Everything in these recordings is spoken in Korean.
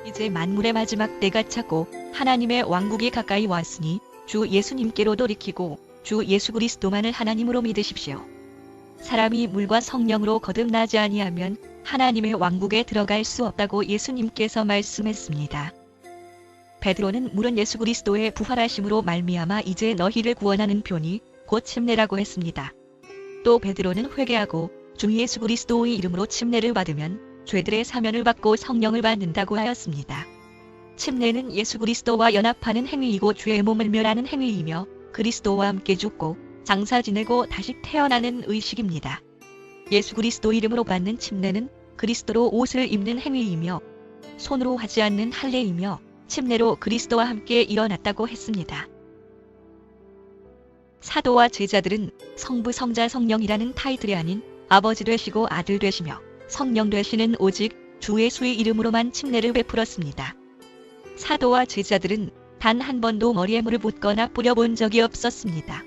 이제 만물의 마지막 때가 차고 하나님의 왕국이 가까이 왔으니 주 예수님께로 돌이키고 주 예수 그리스도만을 하나님으로 믿으십시오. 사람이 물과 성령으로 거듭나지 아니하면 하나님의 왕국에 들어갈 수 없다고 예수님께서 말씀했습니다. 베드로는 물은 예수 그리스도의 부활하심으로 말미암아 이제 너희를 구원하는 표니 곧 침례라고 했습니다. 또 베드로는 회개하고 주 예수 그리스도의 이름으로 침례를 받으면 죄들의 사면을 받고 성령을 받는다고 하였습니다. 침례는 예수 그리스도와 연합하는 행위이고 죄의 몸을 멸하는 행위이며 그리스도와 함께 죽고 장사 지내고 다시 태어나는 의식입니다. 예수 그리스도 이름으로 받는 침례는 그리스도로 옷을 입는 행위이며 손으로 하지 않는 할례이며 침례로 그리스도와 함께 일어났다고 했습니다. 사도와 제자들은 성부 성자 성령이라는 타이틀이 아닌 아버지 되시고 아들 되시며 성령 되시는 오직 주 예수의 이름으로만 침례를 베풀었습니다. 사도와 제자들은 단 한 번도 머리에 물을 붓거나 뿌려본 적이 없었습니다.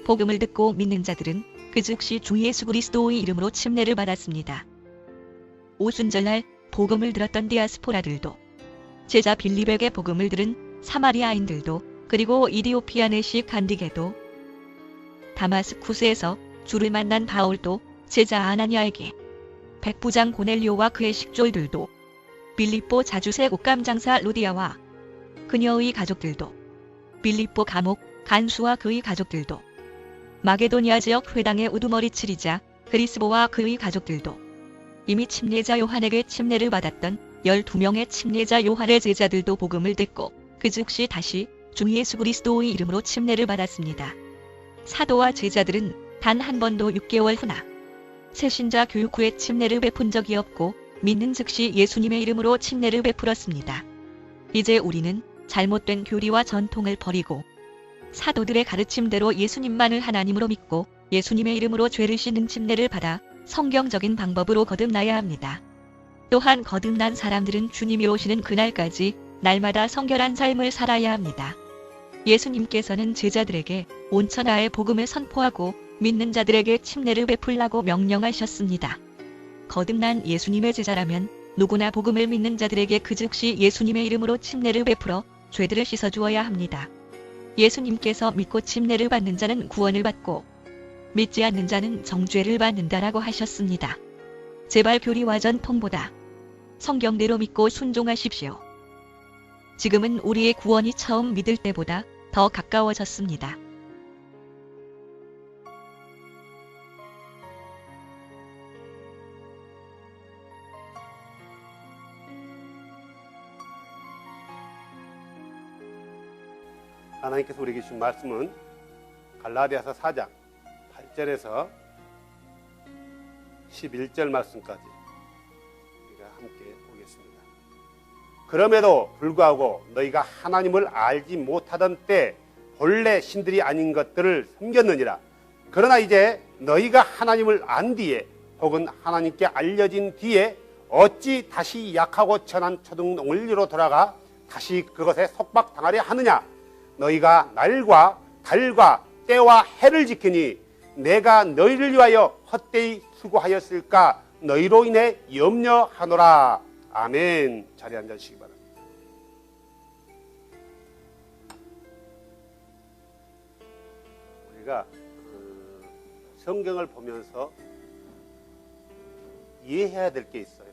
복음을 듣고 믿는 자들은 그 즉시 주 예수 그리스도의 이름으로 침례를 받았습니다. 오순절날 복음을 들었던 디아스포라들도, 제자 빌립에게 복음을 들은 사마리아인들도, 그리고 이디오피아 내시 간디게도, 다마스쿠스에서 주를 만난 바울도, 제자 아나니아에게, 백부장 고넬료와 그의 식졸들도, 빌립보 자주세 옷감장사 루디아와 그녀의 가족들도, 빌립보 감옥 간수와 그의 가족들도, 마게도니아 지역 회당의 우두머리 칠이자 그리스보와 그의 가족들도, 이미 침례자 요한에게 침례를 받았던 12명의 침례자 요한의 제자들도 복음을 듣고 그 즉시 다시 주 예수 그리스도의 이름으로 침례를 받았습니다. 사도와 제자들은 단 한 번도 6개월 후나 새신자 교육 후에 침례를 베푼 적이 없고 믿는 즉시 예수님의 이름으로 침례를 베풀었습니다. 이제 우리는 잘못된 교리와 전통을 버리고 사도들의 가르침대로 예수님만을 하나님으로 믿고 예수님의 이름으로 죄를 씻는 침례를 받아 성경적인 방법으로 거듭나야 합니다. 또한 거듭난 사람들은 주님이 오시는 그날까지 날마다 성결한 삶을 살아야 합니다. 예수님께서는 제자들에게 온 천하에 복음을 선포하고 믿는 자들에게 침례를 베풀라고 명령하셨습니다. 거듭난 예수님의 제자라면 누구나 복음을 믿는 자들에게 그 즉시 예수님의 이름으로 침례를 베풀어 죄들을 씻어주어야 합니다. 예수님께서 믿고 침례를 받는 자는 구원을 받고 믿지 않는 자는 정죄를 받는다라고 하셨습니다. 제발 교리와 전통보다 성경대로 믿고 순종하십시오. 지금은 우리의 구원이 처음 믿을 때보다 더 가까워졌습니다. 하나님께서 우리에게 주신 말씀은 갈라디아서 4장 8절에서 11절 말씀까지 우리가 함께 보겠습니다. 그럼에도 불구하고 너희가 하나님을 알지 못하던 때 본래 신들이 아닌 것들을 섬겼느니라. 그러나 이제 너희가 하나님을 안 뒤에 혹은 하나님께 알려진 뒤에 어찌 다시 약하고 천한 초등 원리로 돌아가 다시 그것에 속박당하려 하느냐. 너희가 날과 달과 때와 해를 지키니 내가 너희를 위하여 헛되이 수고하였을까 너희로 인해 염려하노라. 아멘. 자리에 앉으시기 바랍니다. 우리가 성경을 보면서 이해해야 될 게 있어요.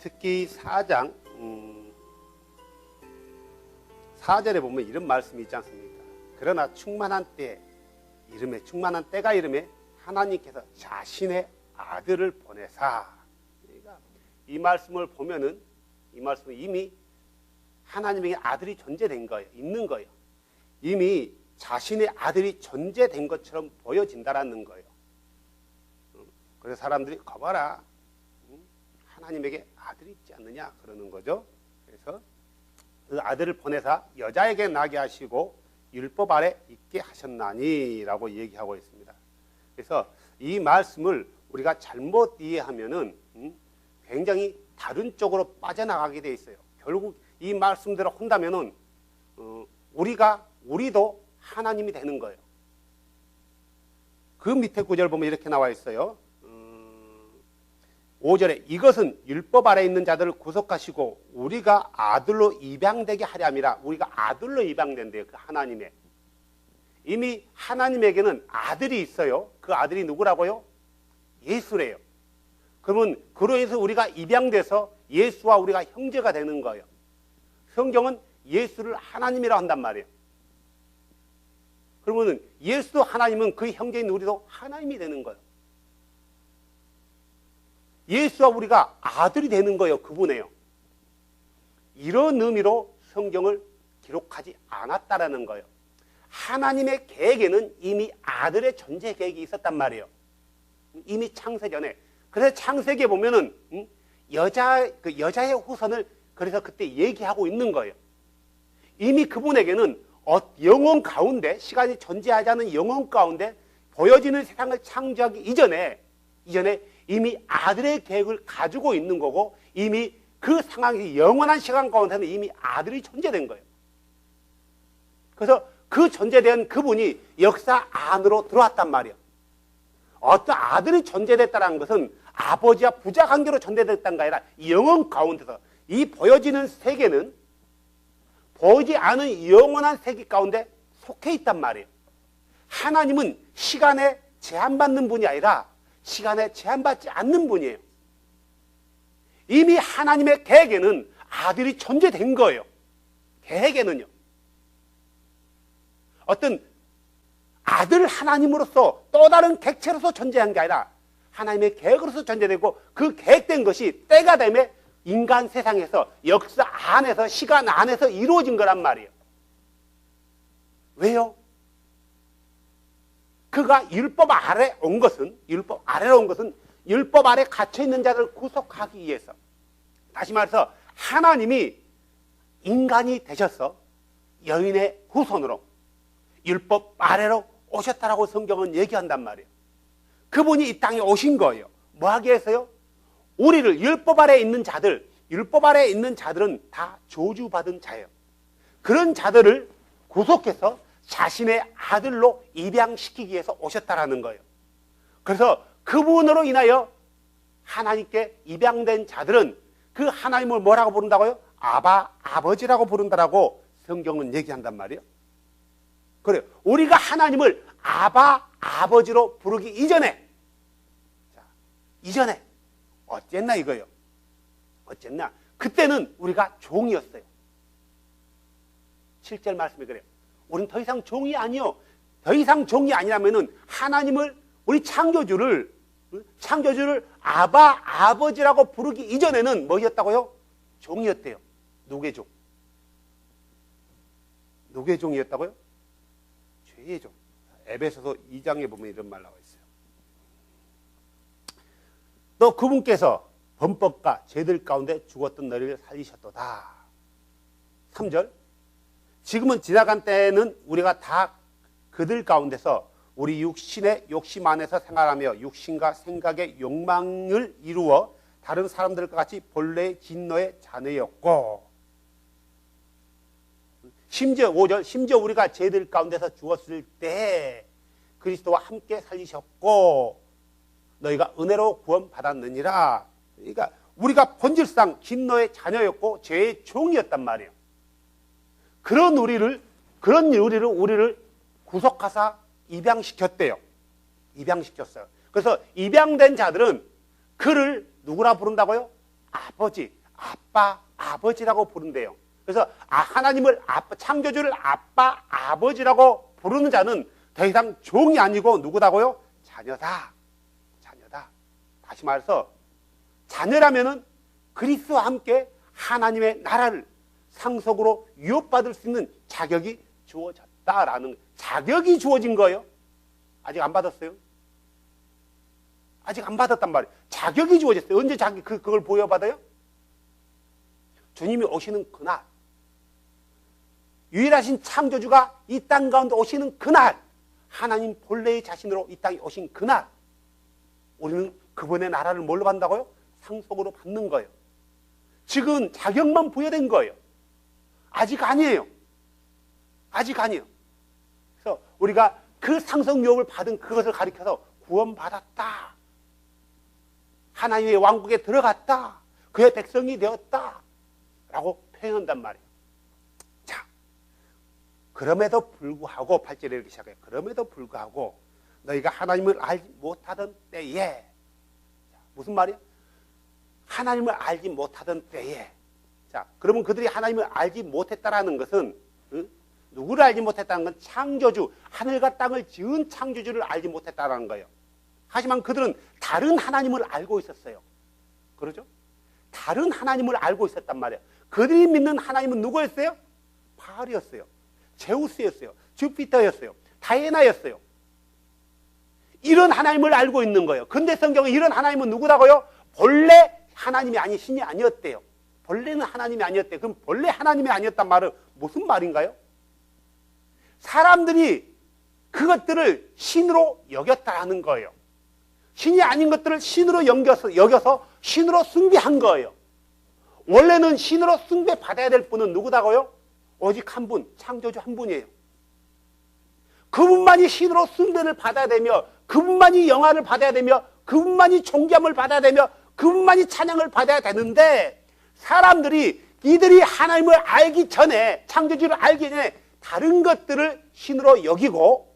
특히 4장 4절에 보면 이런 말씀이 있지 않습니까? 그러나 충만한 때 이름에 충만한 때가 이름에 하나님께서 자신의 아들을 보내사. 그러니까 이 말씀을 보면은 이 말씀은 이미 하나님에게 아들이 존재된 거예요. 있는 거예요. 이미 자신의 아들이 존재된 것처럼 보여진다라는 거예요. 그래서 사람들이 거봐라. 하나님에게 아들이 있지 않느냐 그러는 거죠. 그래서 그 아들을 보내사 여자에게 나게 하시고 율법 아래 있게 하셨나니 라고 얘기하고 있습니다. 그래서 이 말씀을 우리가 잘못 이해하면은 굉장히 다른 쪽으로 빠져나가게 돼 있어요. 결국 이 말씀대로 한다면은 우리도 하나님이 되는 거예요. 그 밑에 구절 보면 이렇게 나와 있어요. 5절에 이것은 율법 아래 있는 자들을 구속하시고 우리가 아들로 입양되게 하려 함이라. 우리가 아들로 입양된대요. 그 하나님의. 이미 하나님에게는 아들이 있어요. 그 아들이 누구라고요? 예수래요. 그러면 그로 인해서 우리가 입양돼서 예수와 우리가 형제가 되는 거예요. 성경은 예수를 하나님이라고 한단 말이에요. 그러면 예수도 하나님은 그 형제인 우리도 하나님이 되는 거예요. 예수와 우리가 아들이 되는 거예요. 그분이에요. 이런 의미로 성경을 기록하지 않았다라는 거예요. 하나님의 계획에는 이미 아들의 존재 계획이 있었단 말이에요. 이미 창세 전에. 그래서 창세기에 보면은 여자의 후손을 그래서 그때 얘기하고 있는 거예요. 이미 그분에게는 영혼 가운데, 시간이 존재하지 않은 영혼 가운데 보여지는 세상을 창조하기 이전에 이미 아들의 계획을 가지고 있는 거고, 이미 그 상황이 영원한 시간 가운데는 이미 아들이 존재된 거예요. 그래서 그 존재된 그분이 역사 안으로 들어왔단 말이에요. 어떤 아들이 존재됐다는 것은 아버지와 부자 관계로 존재됐다는 게 아니라 영혼 가운데서 이 보여지는 세계는 보이지 않은 영원한 세계 가운데 속해 있단 말이에요. 하나님은 시간에 제한받는 분이 아니라 시간에 제한받지 않는 분이에요. 이미 하나님의 계획에는 아들이 존재된 거예요. 계획에는요. 어떤 아들 하나님으로서 또 다른 객체로서 존재한 게 아니라 하나님의 계획으로서 존재되고, 그 계획된 것이 때가 되면 인간 세상에서 역사 안에서 시간 안에서 이루어진 거란 말이에요. 왜요? 그가 율법 아래 온 것은 율법 아래 갇혀 있는 자를 구속하기 위해서. 다시 말해서 하나님이 인간이 되셔서 여인의 후손으로 율법 아래로 오셨다라고 성경은 얘기한단 말이에요. 그분이 이 땅에 오신 거예요. 뭐 하기 위해서요? 우리를 율법 아래에 있는 자들은 다 저주받은 자예요. 그런 자들을 구속해서 자신의 아들로 입양시키기 위해서 오셨다라는 거예요. 그래서 그분으로 인하여 하나님께 입양된 자들은 그 하나님을 뭐라고 부른다고요? 아버지라고 부른다라고 성경은 얘기한단 말이에요. 그래요. 우리가 하나님을 아버지로 부르기 이전에, 어쨌나 이거요. 어쨌나 그때는 우리가 종이었어요. 7절 말씀이 그래요. 우리는 더 이상 종이 아니요. 더 이상 종이 아니라면은 하나님을, 우리 창조주를 아버지라고 부르기 이전에는 뭐였다고요? 종이었대요. 누구의 종? 누구의 종이었다고요? 죄의 종. 에베소서 2장에 보면 이런 말 나와 있어요. 또 그분께서 범법과 죄들 가운데 죽었던 너희를 살리셨도다. 3절. 지금은 지나간 때에는 우리가 다 그들 가운데서 우리 육신의 욕심 안에서 생활하며 육신과 생각의 욕망을 이루어 다른 사람들과 같이 본래의 진노의 자녀였고, 심지어 5절, 심지어 우리가 죄들 가운데서 죽었을 때 그리스도와 함께 살리셨고 너희가 은혜로 구원받았느니라. 그러니까 우리가 본질상 진노의 자녀였고 죄의 종이었단 말이에요. 그런 우리를 구속하사 입양시켰대요. 입양시켰어요. 그래서 입양된 자들은 그를 누구라 부른다고요? 아버지, 아버지라고 부른대요. 그래서 하나님을 창조주를 아버지라고 부르는 자는 더 이상 종이 아니고 누구다고요? 자녀다. 다시 말해서 자녀라면은 그리스도와 함께 하나님의 나라를 상속으로 유업받을 수 있는 자격이 주어졌다라는, 자격이 주어진 거예요. 아직 안 받았어요? 아직 안 받았단 말이에요. 자격이 주어졌어요. 언제 그걸 보여받아요? 주님이 오시는 그날, 유일하신 창조주가 이 땅 가운데 오시는 그날, 하나님 본래의 자신으로 이 땅에 오신 그날, 우리는 그분의 나라를 뭘로 간다고요? 상속으로 받는 거예요. 지금 자격만 부여된 거예요. 아직 아니에요. 그래서 우리가 그 상속 유업을 받은 그것을 가리켜서 구원받았다. 하나님의 왕국에 들어갔다. 그의 백성이 되었다. 라고 표현한단 말이에요. 자, 그럼에도 불구하고 8절에 이렇게 시작해요. 그럼에도 불구하고 너희가 하나님을 알지 못하던 때에, 무슨 말이야? 하나님을 알지 못하던 때에. 자, 그러면 그들이 하나님을 알지 못했다라는 것은, 누구를 알지 못했다는 건 창조주, 하늘과 땅을 지은 창조주를 알지 못했다라는 거예요. 하지만 그들은 다른 하나님을 알고 있었어요. 그러죠? 다른 하나님을 알고 있었단 말이에요. 그들이 믿는 하나님은 누구였어요? 바알이었어요. 제우스였어요. 주피터였어요. 다이애나였어요. 이런 하나님을 알고 있는 거예요. 근데 성경은 이런 하나님은 누구라고요? 본래 하나님이 아닌 신이 아니었대요. 본래는 하나님이 아니었대요. 그럼 본래 하나님이 아니었단 말은 무슨 말인가요? 사람들이 그것들을 신으로 여겼다는 거예요. 신이 아닌 것들을 신으로 여겨서 신으로 숭배한 거예요. 원래는 신으로 숭배받아야 될 분은 누구다고요? 오직 한 분, 창조주 한 분이에요. 그분만이 신으로 숭배를 받아야 되며, 그분만이 영화를 받아야 되며, 그분만이 존귀함을 받아야 되며, 그분만이 찬양을 받아야 되는데, 사람들이 이들이 하나님을 알기 전에, 창조주를 알기 전에 다른 것들을 신으로 여기고,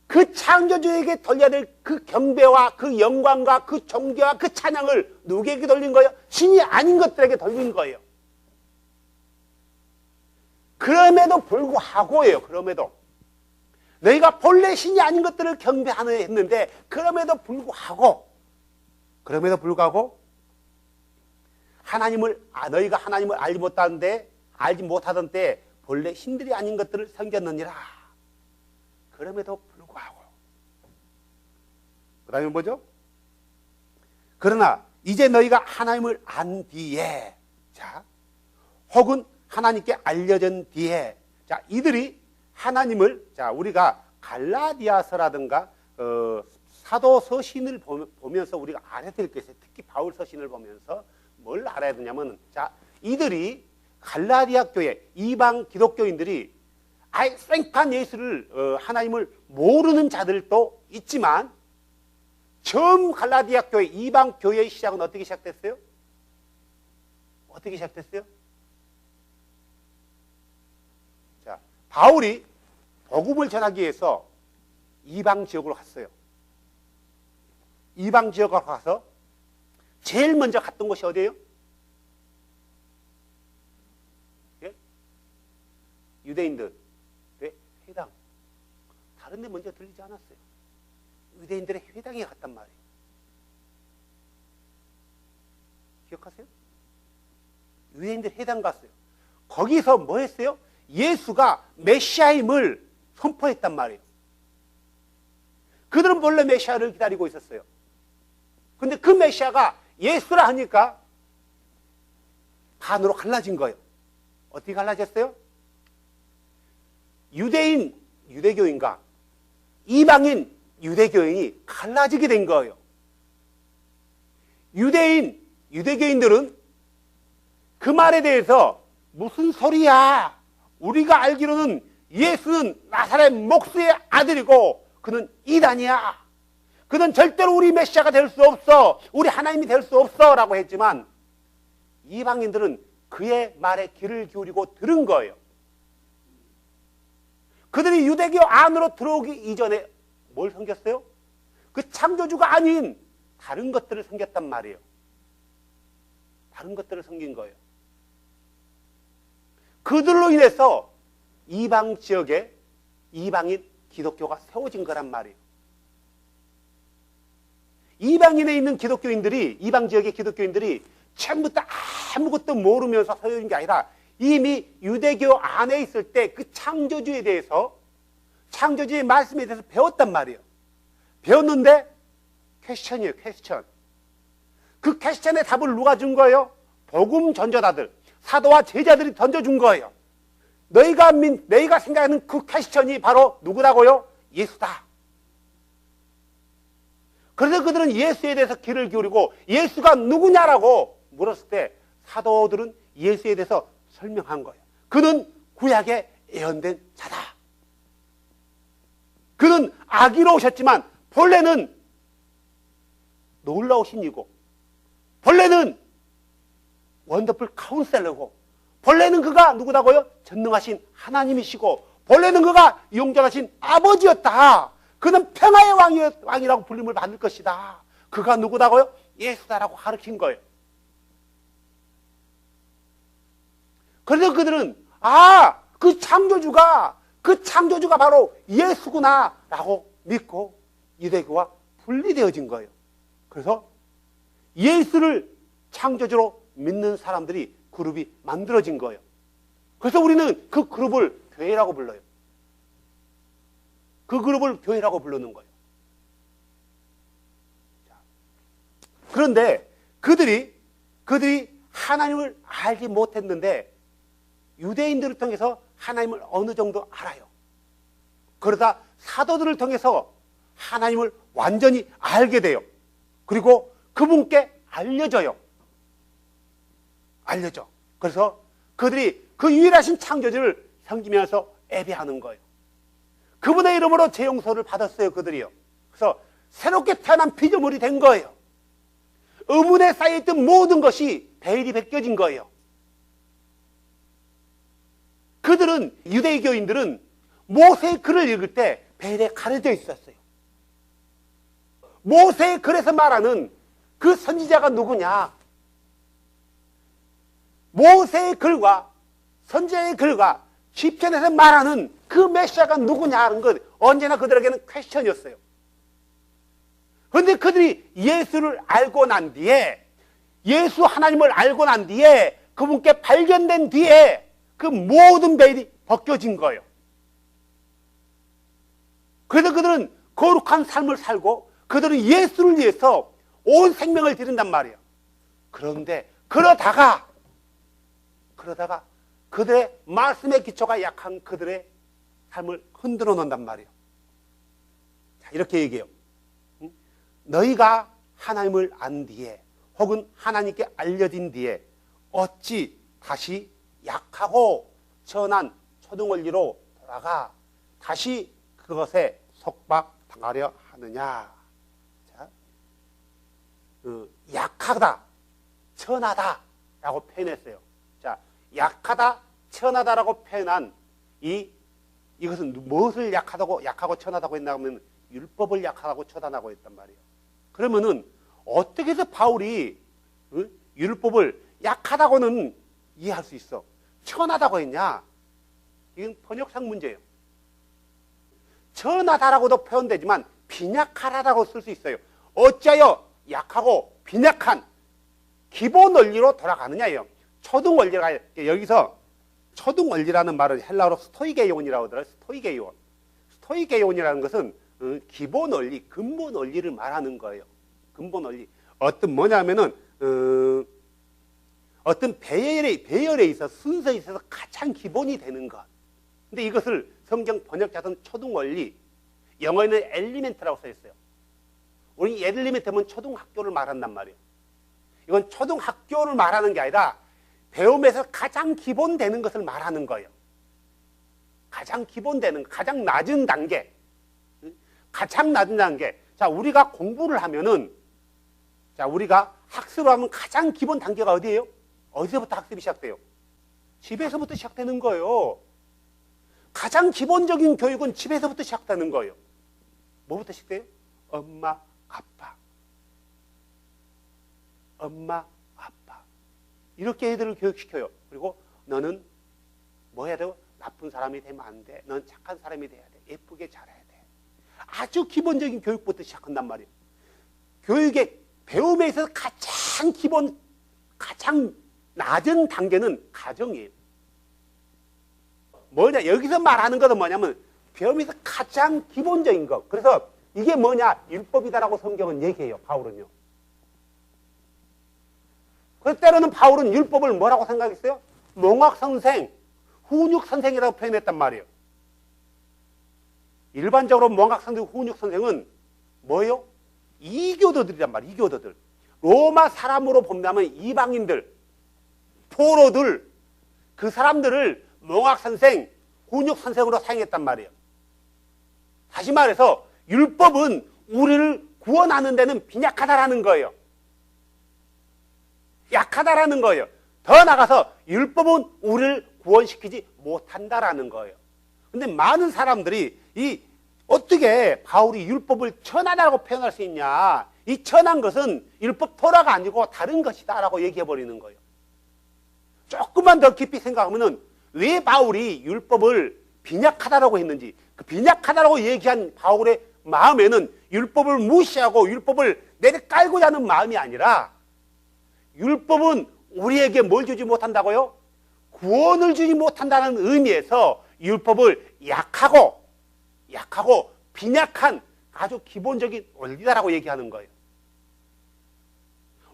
그 창조주에게 돌려야 될 그 경배와 그 영광과 그 존귀와 그 찬양을 누구에게 돌린 거예요? 신이 아닌 것들에게 돌린 거예요. 그럼에도 불구하고예요. 그럼에도 너희가 본래 신이 아닌 것들을 경배하는 했는데, 그럼에도 불구하고 너희가 하나님을 알지 못하던 때 본래 신들이 아닌 것들을 섬겼느니라. 그럼에도 불구하고. 그 다음에 뭐죠? 그러나 이제 너희가 하나님을 안 뒤에, 자, 혹은 하나님께 알려진 뒤에, 자, 이들이 하나님을, 자, 우리가 갈라디아서라든가 사도 서신을 보면서 우리가 알아야 될 게 있어요. 특히 바울 서신을 보면서 뭘 알아야 되냐면, 자, 이들이 갈라디아 교회 이방 기독교인들이 아예 생판 예수를 하나님을 모르는 자들도 있지만, 처음 갈라디아 교회 이방 교회의 시작은 어떻게 시작됐어요? 어떻게 시작됐어요? 자, 바울이 복음을 전하기 위해서 이방 지역으로 갔어요. 이방 지역으로 가서 제일 먼저 갔던 곳이 어디예요? 예? 유대인들 회당. 다른 데 먼저 들리지 않았어요. 유대인들의 회당에 갔단 말이에요. 기억하세요? 유대인들 회당 갔어요. 거기서 뭐 했어요? 예수가 메시아임을 선포했단 말이에요. 그들은 본래 메시아를 기다리고 있었어요. 근데 그 메시아가 예수라 하니까 반으로 갈라진 거예요. 어떻게 갈라졌어요? 유대인, 유대교인과 이방인, 유대교인이 갈라지게 된 거예요. 유대인, 유대교인들은 그 말에 대해서 무슨 소리야? 우리가 알기로는 예수는 나사렛 목수의 아들이고 그는 이단이야. 그는 절대로 우리 메시아가 될 수 없어. 우리 하나님이 될 수 없어. 라고 했지만 이방인들은 그의 말에 귀를 기울이고 들은 거예요. 그들이 유대교 안으로 들어오기 이전에 뭘 섬겼어요? 그 창조주가 아닌 다른 것들을 섬겼단 말이에요. 다른 것들을 섬긴 거예요. 그들로 인해서 이방 지역에 이방인 기독교가 세워진 거란 말이에요. 이방인에 있는 기독교인들이, 이방 지역의 기독교인들이 처음부터 아무것도 모르면서 세워진 게 아니라 이미 유대교 안에 있을 때 그 창조주에 대해서, 창조주의 말씀에 대해서 배웠단 말이에요. 배웠는데 퀘스천이에요. 퀘스천. 그 퀘스천의 답을 누가 준 거예요? 복음 전도자들, 사도와 제자들이 던져준 거예요. 너희가 생각하는 그 퀘스천이 바로 누구라고요? 예수다. 그래서 그들은 예수에 대해서 귀를 기울이고 예수가 누구냐라고 물었을 때 사도들은 예수에 대해서 설명한 거예요. 그는 구약에 예언된 자다. 그는 아기로 오셨지만 본래는 놀라우신 이고, 본래는 원더풀 카운셀러고, 본래는 그가 누구다고요? 전능하신 하나님이시고, 본래는 그가 용전하신 아버지였다. 그는 평화의 왕이라고 불림을 받을 것이다. 그가 누구다고요? 예수다라고 가르친 거예요. 그래서 그들은 그 창조주가 바로 예수구나 라고 믿고 유대교와 분리되어진 거예요. 그래서 예수를 창조주로 믿는 사람들이 그룹이 만들어진 거예요. 그래서 우리는 그 그룹을 교회라고 불러요. 그 그룹을 교회라고 부르는 거예요. 그런데 그들이 하나님을 알지 못했는데 유대인들을 통해서 하나님을 어느 정도 알아요. 그러다 사도들을 통해서 하나님을 완전히 알게 돼요. 그리고 그분께 알려져. 그래서 그들이 그 유일하신 창조주를 섬기면서 예배하는 거예요. 그분의 이름으로 죄 용서를 받았어요, 그들이요. 그래서 새롭게 태어난 피조물이 된 거예요. 의문에 쌓여있던 모든 것이 베일이 벗겨진 거예요. 그들은, 유대교인들은 모세의 글을 읽을 때 베일에 가려져 있었어요. 모세의 글에서 말하는 그 선지자가 누구냐? 모세의 글과 선지자의 글과 시편에서 말하는 그 메시아가 누구냐는 것, 언제나 그들에게는 퀘스천이었어요. 그런데 그들이 예수를 알고 난 뒤에, 예수 하나님을 알고 난 뒤에, 그분께 발견된 뒤에 그 모든 베일이 벗겨진 거예요. 그래서 그들은 거룩한 삶을 살고 그들은 예수를 위해서 온 생명을 드린단 말이에요. 그런데 그러다가 그들의 말씀의 기초가 약한 그들의 삶을 흔들어 놓는단 말이에요. 자, 이렇게 얘기해요. 너희가 하나님을 안 뒤에 혹은 하나님께 알려진 뒤에 어찌 다시 약하고 천한 초등원리로 돌아가 다시 그것에 속박당하려 하느냐. 자, 약하다, 천하다 라고 표현했어요. 자, 약하다, 천하다라고 표현한 이것은 무엇을 약하고 천하다고 했나 하면 율법을 약하고 처단하고 했단 말이에요. 그러면은 어떻게 해서 바울이 율법을 약하다고는 이해할 수 있어? 천하다고 했냐? 이건 번역상 문제예요. 천하다라고도 표현되지만 빈약하다라고 쓸 수 있어요. 어찌하여 약하고 빈약한 기본 원리로 돌아가느냐예요. 초등 원리가 여기서 초등 원리라는 말은 헬라어로 스토이게이온이라고 하더라고요. 스토이게이온. 스토이게이온이라는 것은 기본 원리, 근본 원리를 말하는 거예요. 근본 원리. 뭐냐면은 어떤 배열에 있어서 순서에 있어서 가장 기본이 되는 것. 근데 이것을 성경 번역자들은 초등 원리, 영어에는 엘리멘트라고 써 있어요. 우리 엘리멘트면 초등학교를 말한단 말이에요. 이건 초등학교를 말하는 게 아니라 배움에서 가장 기본되는 것을 말하는 거예요. 가장 기본되는, 가장 낮은 단계. 가장 낮은 단계. 자, 우리가 공부를 하면은, 우리가 학습을 하면 가장 기본 단계가 어디예요? 어디서부터 학습이 시작돼요? 집에서부터 시작되는 거예요. 가장 기본적인 교육은 집에서부터 시작되는 거예요. 뭐부터 시작돼요? 엄마, 아빠. 엄마, 아빠. 이렇게 애들을 교육시켜요. 그리고 너는 뭐 해야 돼요? 나쁜 사람이 되면 안 돼. 넌 착한 사람이 돼야 돼. 예쁘게 잘해야 돼. 아주 기본적인 교육부터 시작한단 말이에요. 교육의 배움에 있어서 가장 기본, 가장 낮은 단계는 가정이에요. 뭐냐? 여기서 말하는 것은 뭐냐면 배움에서 가장 기본적인 것. 그래서 이게 뭐냐? 율법이다라고 성경은 얘기해요. 바울은요. 그래서 때로는 바울은 율법을 뭐라고 생각했어요? 몽학선생, 훈육선생이라고 표현했단 말이에요. 일반적으로 몽학선생, 훈육선생은 뭐예요? 이교도들이란 말이에요. 이교도들. 로마 사람으로 본다면 이방인들, 포로들, 그 사람들을 몽학선생, 훈육선생으로 사용했단 말이에요. 다시 말해서 율법은 우리를 구원하는 데는 빈약하다라는 거예요. 약하다라는 거예요. 더 나가서 율법은 우리를 구원시키지 못한다라는 거예요. 근데 많은 사람들이 어떻게 바울이 율법을 천하다라고 표현할 수 있냐? 이 천한 것은 율법 토라가 아니고 다른 것이다라고 얘기해 버리는 거예요. 조금만 더 깊이 생각하면은 왜 바울이 율법을 빈약하다라고 했는지, 그 빈약하다라고 얘기한 바울의 마음에는 율법을 무시하고 율법을 내려깔고자 하는 마음이 아니라, 율법은 우리에게 뭘 주지 못한다고요? 구원을 주지 못한다는 의미에서 율법을 약하고 빈약한 아주 기본적인 원리다라고 얘기하는 거예요.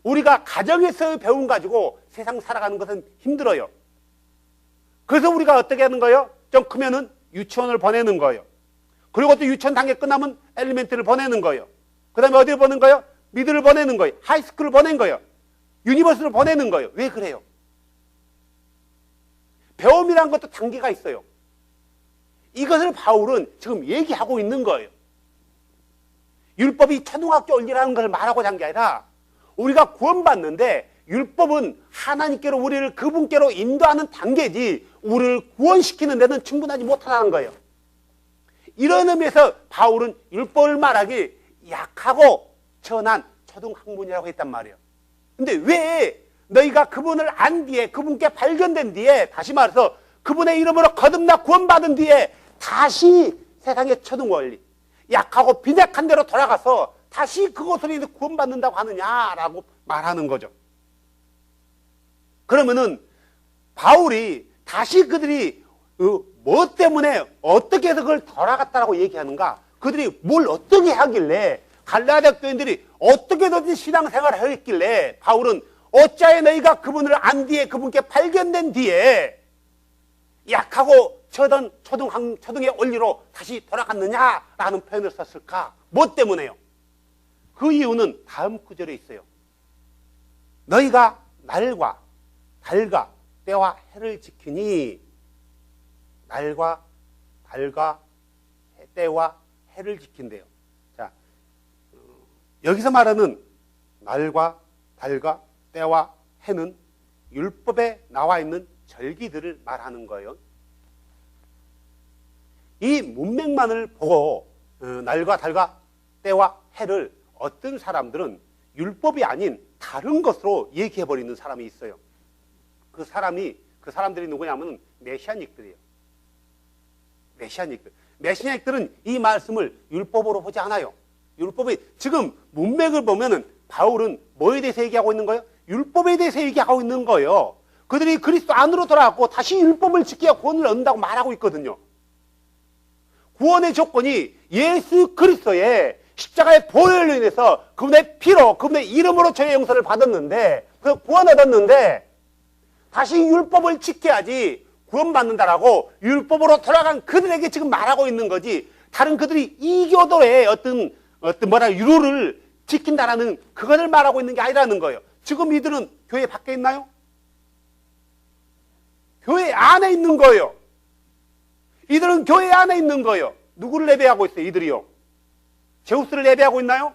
우리가 가정에서 배운 가지고 세상 살아가는 것은 힘들어요. 그래서 우리가 어떻게 하는 거예요? 좀 크면은 유치원을 보내는 거예요. 그리고 또 유치원 단계 끝나면 엘리멘트를 보내는 거예요. 그 다음에 어디를 보내는 거예요? 미드를 보내는 거예요. 하이스쿨을 보내는 거예요. 유니버스를 보내는 거예요. 왜 그래요? 배움이라는 것도 단계가 있어요. 이것을 바울은 지금 얘기하고 있는 거예요. 율법이 초등학교 원리라는 걸 말하고자 한 게 아니라, 우리가 구원받는데 율법은 하나님께로 우리를 그분께로 인도하는 단계지 우리를 구원시키는 데는 충분하지 못하다는 거예요. 이런 의미에서 바울은 율법을 말하기 약하고 천한 초등학문이라고 했단 말이에요. 근데 왜 너희가 그분을 안 뒤에, 그분께 발견된 뒤에, 다시 말해서 그분의 이름으로 거듭나 구원받은 뒤에 다시 세상의 초등원리, 약하고 빈약한 대로 돌아가서 다시 그것으로 구원받는다고 하느냐라고 말하는 거죠. 그러면은 바울이 다시 그들이 뭐 때문에 어떻게 해서 그걸 돌아갔다라고 얘기하는가? 그들이 뭘 어떻게 하길래, 갈라디아 교인들이 어떻게든지 신앙생활을 했길래 바울은 어찌하여 너희가 그분을 안 뒤에, 그분께 발견된 뒤에 약하고 초등의 원리로 다시 돌아갔느냐라는 표현을 썼을까? 뭐 때문에요? 그 이유는 다음 구절에 있어요. 너희가 날과 달과 때와 해를 지키니, 날과 달과 때와 해를 지킨대요. 자, 여기서 말하는 날과 달과 때와 해는 율법에 나와 있는 절기들을 말하는 거예요. 이 문맥만을 보고 날과 달과 때와 해를 어떤 사람들은 율법이 아닌 다른 것으로 얘기해버리는 사람이 있어요. 그 사람들이 누구냐면 메시아닉들이에요. 메시아닉들은 이 말씀을 율법으로 보지 않아요. 율법이, 지금 문맥을 보면은 바울은 뭐에 대해서 얘기하고 있는 거예요? 율법에 대해서 얘기하고 있는 거예요. 그들이 그리스도 안으로 돌아왔고 다시 율법을 지켜야 구원을 얻는다고 말하고 있거든요. 구원의 조건이 예수 그리스도의 십자가의 보혈로 인해서 그분의 피로, 그분의 이름으로 저의 용서를 받았는데, 그 구원 얻었는데 다시 율법을 지켜야지 구원받는다라고 율법으로 돌아간 그들에게 지금 말하고 있는 거지, 다른 그들이 이교도의 어떤 율을 지킨다라는 그것을 말하고 있는 게 아니라는 거예요. 지금 이들은 교회 밖에 있나요? 교회 안에 있는 거예요. 이들은 교회 안에 있는 거예요. 누구를 예배하고 있어요, 이들이요? 제우스를 예배하고 있나요?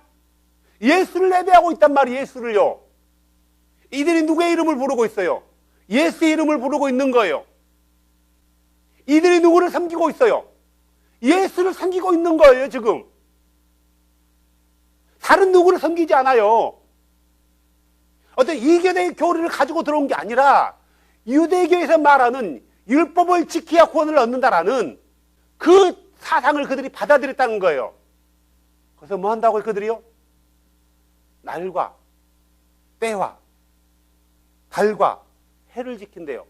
예수를 예배하고 있단 말이에요, 예수를요. 이들이 누구의 이름을 부르고 있어요? 예수의 이름을 부르고 있는 거예요. 이들이 누구를 섬기고 있어요? 예수를 섬기고 있는 거예요, 지금. 다른 누구를 섬기지 않아요. 어떤 이교대의 교리를 가지고 들어온 게 아니라 유대교에서 말하는 율법을 지켜야 구원을 얻는다라는 그 사상을 그들이 받아들였다는 거예요. 그래서 뭐 한다고요, 그들이요? 날과 때와 달과 해를 지킨대요.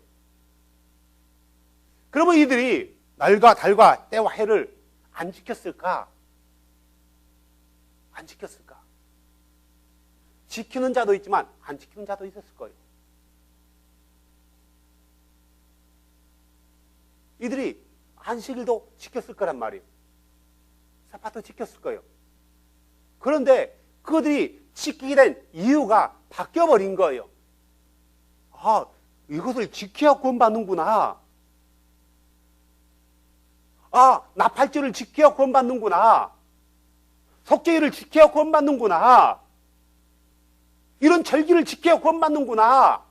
그러면 이들이 날과 달과 때와 해를 안 지켰을까? 안 지켰을까? 지키는 자도 있지만 안 지키는 자도 있었을 거예요. 이들이 안식일도 지켰을 거란 말이에요. 사바도 지켰을 거예요. 그런데 그들이 지키게 된 이유가 바뀌어버린 거예요. 아, 이것을 지켜야 구원받는구나. 아, 나팔절을 지켜야 구원받는구나. 속죄일을 지켜야 구원받는구나. 이런 절기를 지켜야 구원받는구나.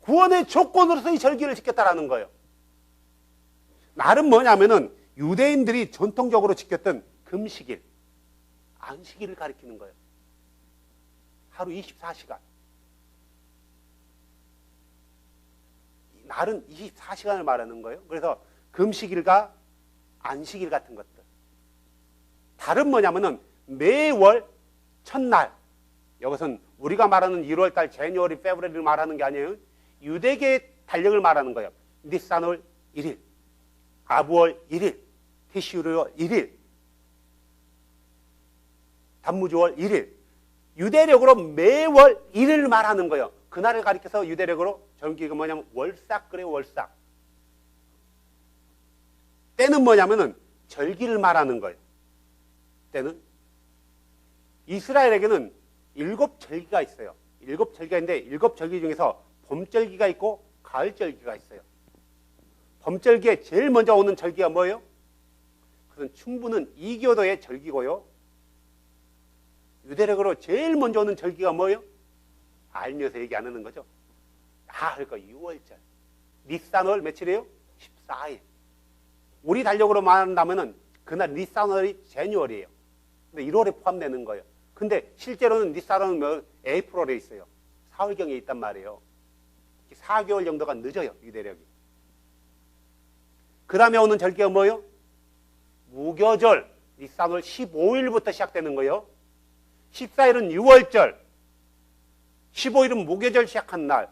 구원의 조건으로서 이 절기를 지켰다라는 거예요. 말은 뭐냐면은 유대인들이 전통적으로 지켰던 금식일, 안식일을 가리키는 거예요. 하루 24시간. 날은 24시간을 말하는 거예요. 그래서 금식일과 안식일 같은 것들. 달은 뭐냐면은 매월 첫날. 이것은 우리가 말하는 1월달 제니어리, 페브루아리를 말하는 게 아니에요. 유대계의 달력을 말하는 거예요. 니산월 1일, 아부월 1일, 티슈르월 1일, 단무주월 1일. 유대력으로 매월 1일을 말하는 거예요. 그날을 가리켜서 유대력으로 절기가 뭐냐면 월삭 그래요. 월삭. 때는 뭐냐면은 절기를 말하는 거예요. 때는 이스라엘에게는 7절기가 있어요. 7절기가 있는데 7절기 중에서 봄절기가 있고 가을절기가 있어요. 봄절기에 제일 먼저 오는 절기가 뭐예요? 그것은 충분은 이교도의 절기고요. 유대력으로 제일 먼저 오는 절기가 뭐예요? 알면서 얘기 안 하는 거죠. 그러니까 6월절. 니산월 며칠이에요? 14일. 우리 달력으로 말한다면은 그날 니산월이 제니월이에요. 근데 1월에 포함되는 거예요. 근데 실제로는 니산월은 에이프릴에 있어요. 4월경에 있단 말이에요. 4개월 정도가 늦어요. 유대력이. 그 다음에 오는 절기가 뭐예요? 무교절. 니산월 15일부터 시작되는 거예요. 14일은 6월절. 15일은 무교절 시작한 날.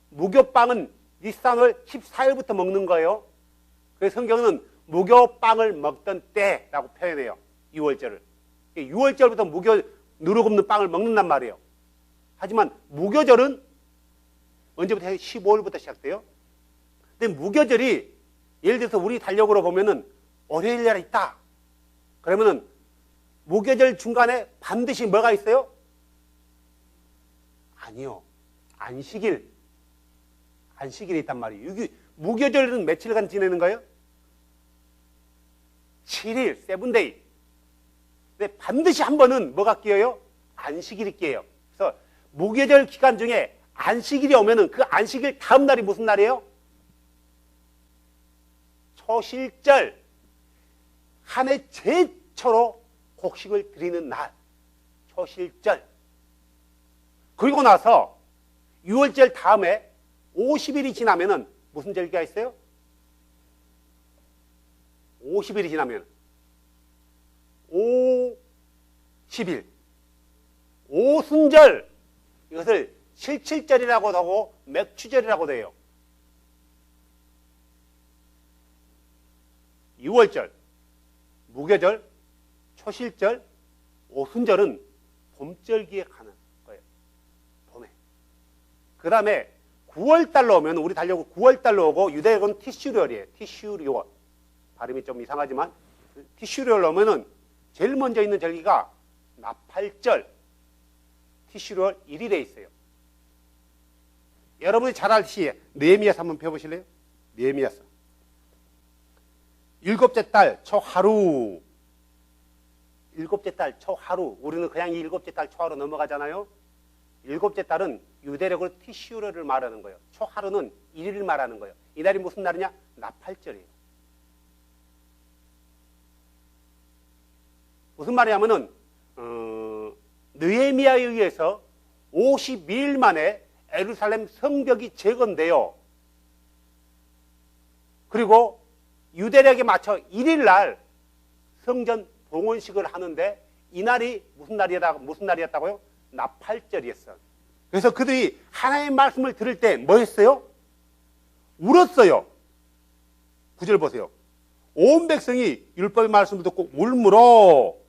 무교빵은 니산월 14일부터 먹는 거예요. 그래서 성경은 무교빵을 먹던 때라고 표현해요. 6월절을. 6월절부터 무교 누룩 없는 빵을 먹는단 말이에요. 하지만 무교절은 언제부터 15일부터 시작돼요. 근데 무교절이 예를 들어서 우리 달력으로 보면은 월요일 날에 있다. 그러면은 무교절 중간에 반드시 뭐가 있어요? 아니요. 안식일이 있단 말이에요. 무교절은 며칠간 지내는 거예요? 7일, 세븐데이. 근데 반드시 한 번은 뭐가 끼어요? 안식일이 끼어요. 그래서 무교절 기간 중에 안식일이 오면은 그 안식일 다음 날이 무슨 날이에요? 초실절. 한 해 최초로 곡식을 드리는 날. 초실절. 그리고 나서 6월절 다음에 50일이 지나면은 무슨 절기가 있어요? 50일이 지나면 50일. 오순절. 이것을 실칠절이라고도 하고 맥추절이라고도 해요. 6월절, 무교절, 초실절, 오순절은 봄절기에 가는 거예요. 봄에. 그 다음에 9월달로 오면 우리 달력은 9월달로 오고 유대력은 티슈리얼이에요. 티슈리얼. 발음이 좀 이상하지만 티슈리얼로 오면은 제일 먼저 있는 절기가 나팔절. 티슈리얼 1일에 있어요. 여러분이 잘 알듯이 느헤미야서 한번 펴보실래요? 느헤미야서. 7째 달 초하루. 7째 달 초하루. 우리는 그냥 이 7째 달 초하루 넘어가잖아요. 7째 달은 유대력으로 티슈르를 말하는 거예요. 초하루는 1일을 말하는 거예요. 이날이 무슨 날이냐? 나팔절이에요. 무슨 말이냐면은 느헤미야에 의해서 52일 만에 예루살렘 성벽이 재건돼요. 그리고 유대력에 맞춰 1일 날 성전 봉헌식을 하는데 이날이 무슨 날이었다고요? 나팔절이었어요. 그래서 그들이 하나님의 말씀을 들을 때 뭐 했어요? 울었어요. 9절 보세요. 온 백성이 율법의 말씀을 듣고 울므로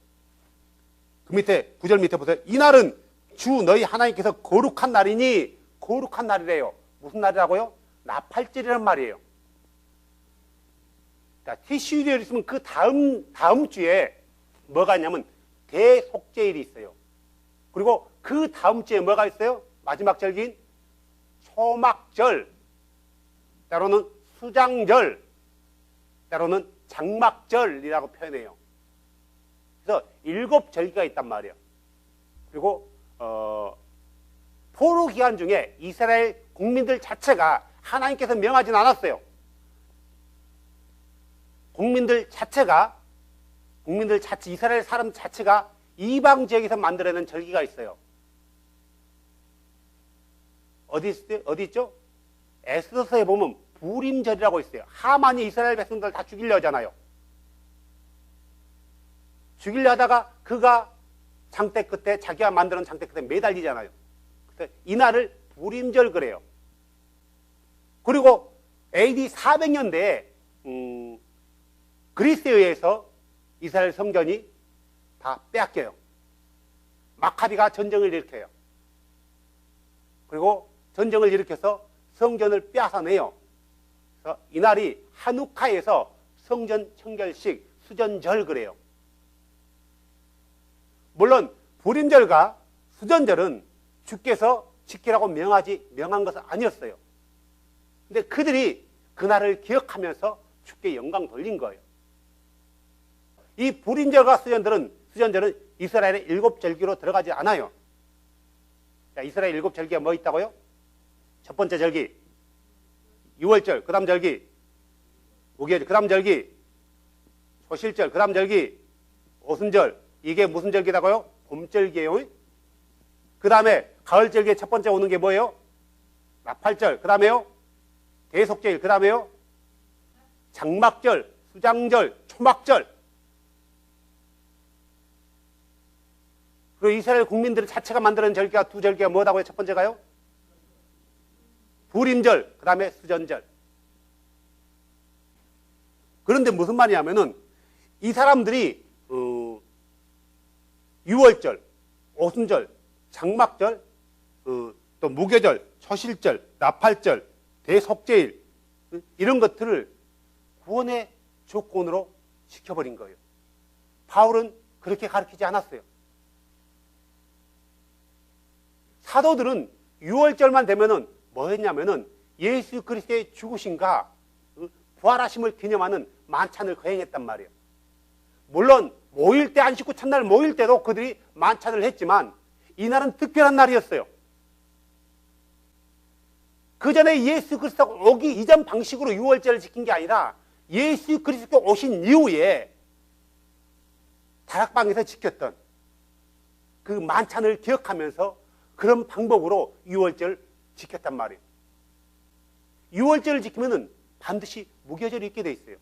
그 밑에 9절 밑에 보세요. 이날은 주 너희 하나님께서 거룩한 날이니 거룩한 날이래요. 무슨 날이라고요? 나팔절이란 말이에요. 자, 티슈리얼이 있으면 그 다음 주에 뭐가 있냐면 대속죄일이 있어요. 그리고 그 다음 주에 뭐가 있어요? 마지막 절기인 초막절, 때로는 수장절, 때로는 장막절이라고 표현해요. 그래서 7절기가 있단 말이에요. 그리고 포로 기간 중에 이스라엘 국민들 자체가 하나님께서 명하진 않았어요. 국민들 자체, 이스라엘 사람 자체가 이방 지역에서 만들어낸 절기가 있어요. 어디 있죠? 에스더서에 보면 부림절이라고 있어요. 하만이 이스라엘 백성들 다 죽이려 하잖아요. 죽이려 하다가 그가 장대 끝에, 자기가 만드는 장대 끝에 매달리잖아요. 그래서 이날을 부림절 그래요. 그리고 AD 400년대에 그리스에 의해서 이스라엘 성전이 다 빼앗겨요. 마카비가 전쟁을 일으켜요. 그리고 전쟁을 일으켜서 성전을 빼앗아내요. 그래서 이날이 하누카에서 성전 청결식 수전절 그래요. 물론 부림절과 수전절은 주께서 지키라고 명한 것은 아니었어요. 근데 그들이 그날을 기억하면서 주께 영광 돌린 거예요. 이 부림절과 수전절은 이스라엘의 7절기로 들어가지 않아요. 자, 이스라엘 7절기가 뭐 있다고요? 첫 번째 절기, 유월절, 그 다음 절기, 무교절, 그 다음 절기, 초실절, 그 다음 절기, 오순절. 이게 무슨 절기라고요? 봄절기예요. 그 다음에 가을절기에 첫 번째 오는 게 뭐예요? 나팔절. 그 다음에요? 대속절. 그 다음에요? 장막절, 수장절, 초막절. 그리고 이스라엘 국민들 자체가 만드는 절기가 두 절기가 뭐라고요? 첫 번째가요? 부림절, 그 다음에 수전절. 그런데 무슨 말이냐면은 이 사람들이 유월절, 오순절, 장막절, 또 무교절, 초실절, 나팔절, 대속제일 이런 것들을 구원의 조건으로 지켜버린 거예요. 바울은 그렇게 가르치지 않았어요. 사도들은 유월절만 되면은 뭐 했냐면은 예수 그리스도의 죽으심과 부활하심을 기념하는 만찬을 거행했단 말이에요. 물론 모일 때, 안식구 첫날 모일 때도 그들이 만찬을 했지만 이날은 특별한 날이었어요. 그 전에 예수 그리스도가 오기 이전 방식으로 유월절을 지킨 게 아니라 예수 그리스도가 오신 이후에 다락방에서 지켰던 그 만찬을 기억하면서 그런 방법으로 유월절을 지켰단 말이에요. 유월절을 지키면은 반드시 무교절이 있게 돼 있어요.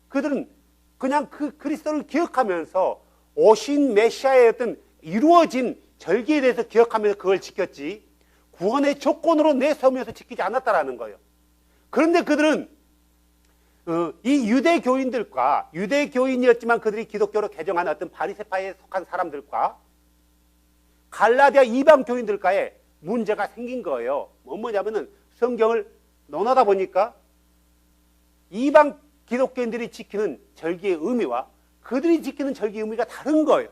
그들은 그냥 그 그리스도를 기억하면서 오신 메시아의 어떤 이루어진 절기에 대해서 기억하면서 그걸 지켰지 구원의 조건으로 내세우면서 지키지 않았다라는 거예요. 그런데 그들은 이 유대교인들과 유대교인이었지만 그들이 기독교로 개종한 어떤 바리새파에 속한 사람들과 갈라디아 이방 교인들과의 문제가 생긴 거예요. 뭐냐면은 성경을 논하다 보니까 이방 기독교인들이 지키는 절기의 의미와 그들이 지키는 절기의 의미가 다른 거예요.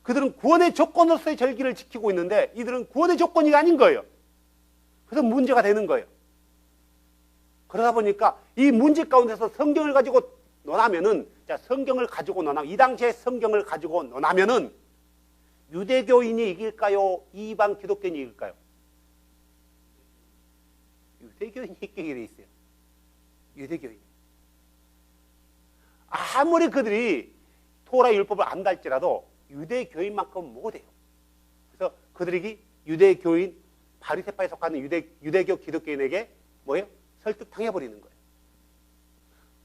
그들은 구원의 조건으로서의 절기를 지키고 있는데 이들은 구원의 조건이 아닌 거예요. 그래서 문제가 되는 거예요. 그러다 보니까 이 문제 가운데서 성경을 가지고 논하면은, 이 당시에 성경을 가지고 논하면은 유대교인이 이길까요? 이방 기독교인이 이길까요? 유대교인이 이기게 돼 있어요. 유대교인. 아무리 그들이 토라 율법을 안다 할지라도 유대교인만큼은 못해요. 그래서 그들이 유대교인, 바리새파에 속하는 유대교 기독교인에게 뭐예요? 설득당해버리는 거예요.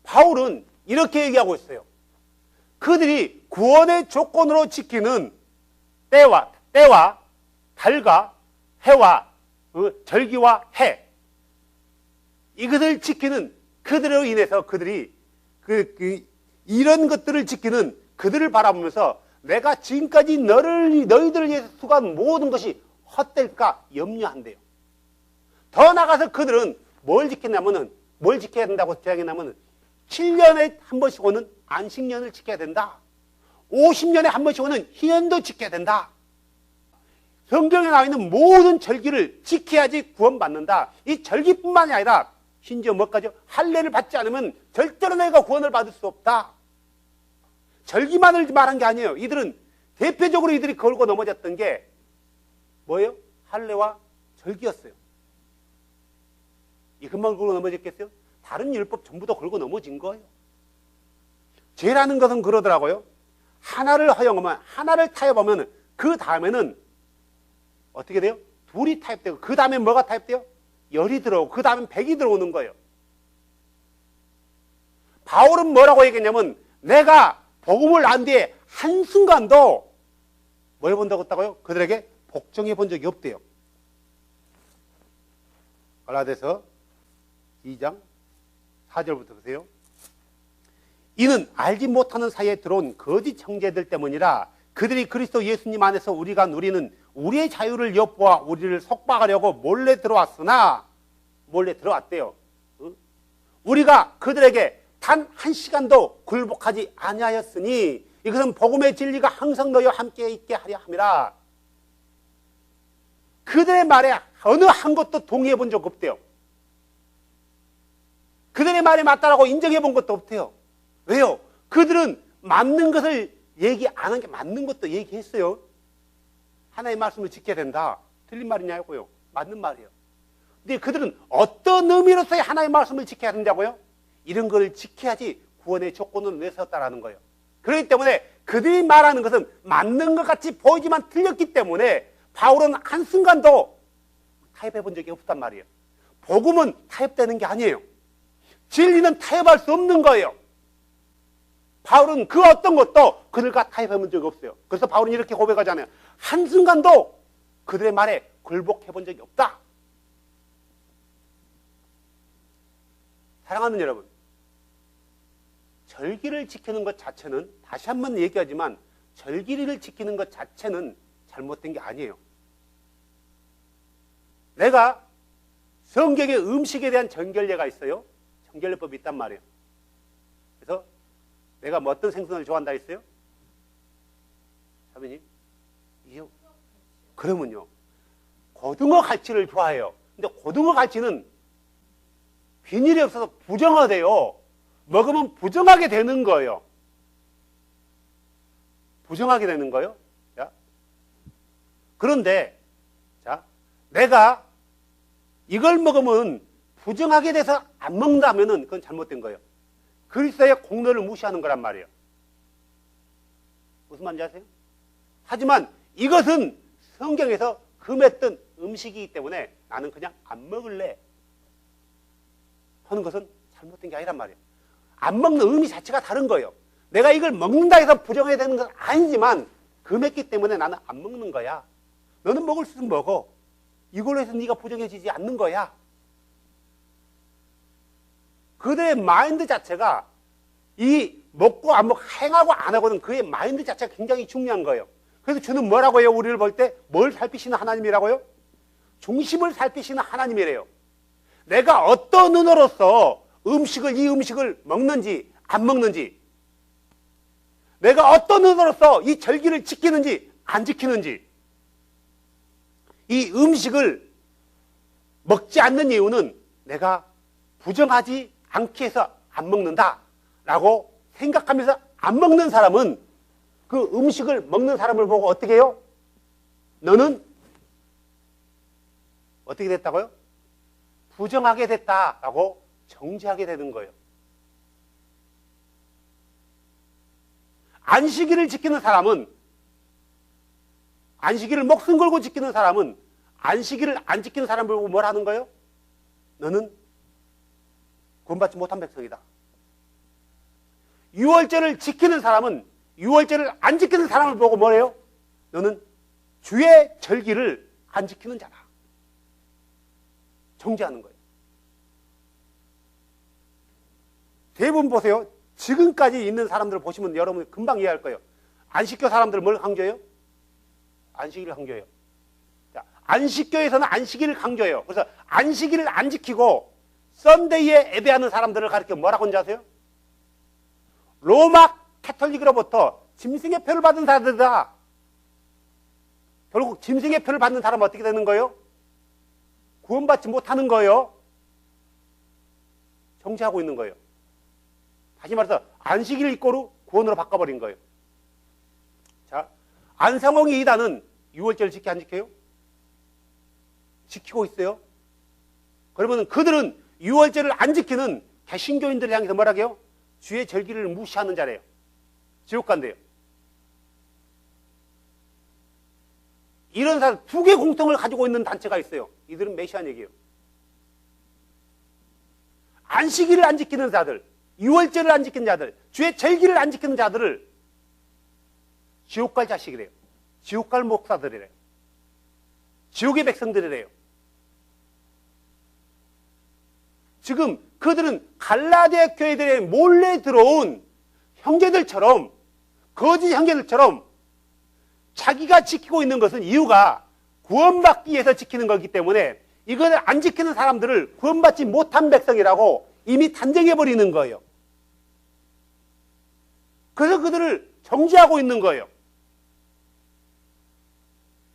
바울은 이렇게 얘기하고 있어요. 그들이 구원의 조건으로 지키는 때와 달과 해와 절기와 해, 이것을 지키는 그들로 인해서 그들이 이런 것들을 지키는 그들을 바라보면서 내가 지금까지 너희들을 위해서 수고한 모든 것이 헛될까 염려한대요. 더 나아가서 그들은 뭘 지켜야 된다고 주장했냐면은 7년에 한 번씩 오는 안식년을 지켜야 된다. 50년에 한 번씩 오는 희년도 지켜야 된다. 성경에 나와 있는 모든 절기를 지켜야지 구원받는다. 이 절기뿐만이 아니라 심지어 뭐까지요? 할례를 받지 않으면 절대로 내가 구원을 받을 수 없다. 절기만을 말한 게 아니에요. 이들은 대표적으로 이들이 걸고 넘어졌던 게 뭐예요? 할례와 절기였어요. 이것만 걸고 넘어졌겠어요? 다른 율법 전부 다 걸고 넘어진 거예요. 죄라는 것은 그러더라고요. 하나를 허용하면, 하나를 타협하면 그 다음에는 어떻게 돼요? 둘이 타협되고 그 다음에 뭐가 타협돼요? 열이 들어오고 그 다음에 백이 들어오는 거예요. 바울은 뭐라고 얘기했냐면 내가 복음을 안 뒤에 한순간도 뭐 해본다고 했다고요? 그들에게 복종해 본 적이 없대요. 갈라디아서 2장 4절부터 보세요. 이는 알지 못하는 사이에 들어온 거짓 형제들 때문이라 그들이 그리스도 예수님 안에서 우리가 누리는 우리의 자유를 엿보아 우리를 속박하려고 몰래 들어왔으나 몰래 들어왔대요. 우리가 그들에게 단 한 시간도 굴복하지 아니하였으니 이것은 복음의 진리가 항상 너희와 함께 있게 하려 함이라. 그들의 말에 어느 한 것도 동의해 본 적 없대요. 그들의 말이 맞다라고 인정해 본 것도 없대요. 왜요? 그들은 맞는 것을 얘기 안 한 게 맞는 것도 얘기했어요. 하나의 말씀을 지켜야 된다. 틀린 말이냐고요? 맞는 말이에요. 근데 그들은 어떤 의미로서의 하나의 말씀을 지켜야 된다고요? 이런 걸 지켜야지 구원의 조건을 내세웠다라는 거예요. 그렇기 때문에 그들이 말하는 것은 맞는 것 같이 보이지만 틀렸기 때문에 바울은 한순간도 타협해 본 적이 없단 말이에요. 복음은 타협되는 게 아니에요. 진리는 타협할 수 없는 거예요. 바울은 그 어떤 것도 그들과 타협해 본 적이 없어요. 그래서 바울은 이렇게 고백하잖아요. 한순간도 그들의 말에 굴복해 본 적이 없다. 사랑하는 여러분, 절기를 지키는 것 자체는 다시 한번 얘기하지만 절기를 지키는 것 자체는 잘못된 게 아니에요. 내가 성경에 음식에 대한 정결례가 있어요. 정결례법이 있단 말이에요. 그래서 내가 뭐 어떤 생선을 좋아한다 했어요? 사모님? 그러면요. 고등어 갈치를 좋아해요. 근데 고등어 갈치는 비닐이 없어서 부정화돼요. 먹으면 부정하게 되는 거예요. 부정하게 되는 거예요. 자. 그런데 자, 내가 이걸 먹으면 부정하게 돼서 안 먹는다면은 그건 잘못된 거예요. 그리스도의 공로를 무시하는 거란 말이에요. 무슨 말인지 아세요? 하지만 이것은 성경에서 금했던 음식이기 때문에 나는 그냥 안 먹을래 하는 것은 잘못된 게 아니란 말이에요. 안 먹는 의미 자체가 다른 거예요. 내가 이걸 먹는다 해서 부정해야 되는 건 아니지만 금했기 때문에 나는 안 먹는 거야. 너는 먹을 수 있으면 먹어. 이걸로 해서 네가 부정해지지 않는 거야. 그들의 마인드 자체가 이 먹고 안 먹고 행하고 안 하고는 그의 마인드 자체가 굉장히 중요한 거예요. 그래서 주는 뭐라고 해요? 우리를 볼 때 뭘 살피시는 하나님이라고요? 중심을 살피시는 하나님이래요. 내가 어떤 눈으로서 이 음식을 먹는지 안 먹는지, 내가 어떤 눈으로서 이 절기를 지키는지 안 지키는지, 이 음식을 먹지 않는 이유는 내가 부정하지 않게 해서 안 먹는다라고 생각하면서 안 먹는 사람은 그 음식을 먹는 사람을 보고 어떻게 해요? 너는 어떻게 됐다고요? 부정하게 됐다라고 정죄하게 되는 거예요. 안식일을 지키는 사람은, 안식일을 목숨 걸고 지키는 사람은 안식일을 안 지키는 사람을 보고 뭘 하는 거예요? 너는 구원받지 못한 백성이다. 유월절을 지키는 사람은 유월절을 안 지키는 사람을 보고 뭐래요? 너는 주의 절기를 안 지키는 자다. 정죄하는 거예요. 대부분 보세요. 지금까지 있는 사람들을 보시면 여러분 금방 이해할 거예요. 안식교 사람들 뭘 강조해요? 안식일을 강조해요. 자, 안식교에서는 안식일을 강조해요. 그래서 안식일을 안 지키고 썬데이에 예배하는 사람들을 가르쳐 뭐라고 하는지 아세요? 로마 캐톨릭으로부터 짐승의 표를 받은 사람들이다. 결국 짐승의 표를 받는 사람은 어떻게 되는 거예요? 구원받지 못하는 거예요. 정죄하고 있는 거예요. 다시 말해서 안식일 이꼬르 구원으로 바꿔버린 거예요. 자, 안상홍이 이단은 유월절을 지켜 안 지켜요? 지키고 있어요. 그러면 그들은 유월절을 안 지키는 개신교인들을 향해서 뭐라고 해요? 주의 절기를 무시하는 자래요. 지옥 간대요. 이런 사람 두 개 공통을 가지고 있는 단체가 있어요. 이들은 메시아닉이에요. 안식일을 안 지키는 자들, 유월절을 안 지키는 자들, 주의 절기를 안 지키는 자들을 지옥 갈 자식이래요. 지옥 갈 목사들이래요. 지옥의 백성들이래요. 지금 그들은 갈라디아 교회들에 몰래 들어온 형제들처럼, 거짓 형제들처럼 자기가 지키고 있는 것은 이유가 구원받기 위해서 지키는 거기 때문에 이걸 안 지키는 사람들을 구원받지 못한 백성이라고 이미 단정해버리는 거예요. 그래서 그들을 정죄하고 있는 거예요.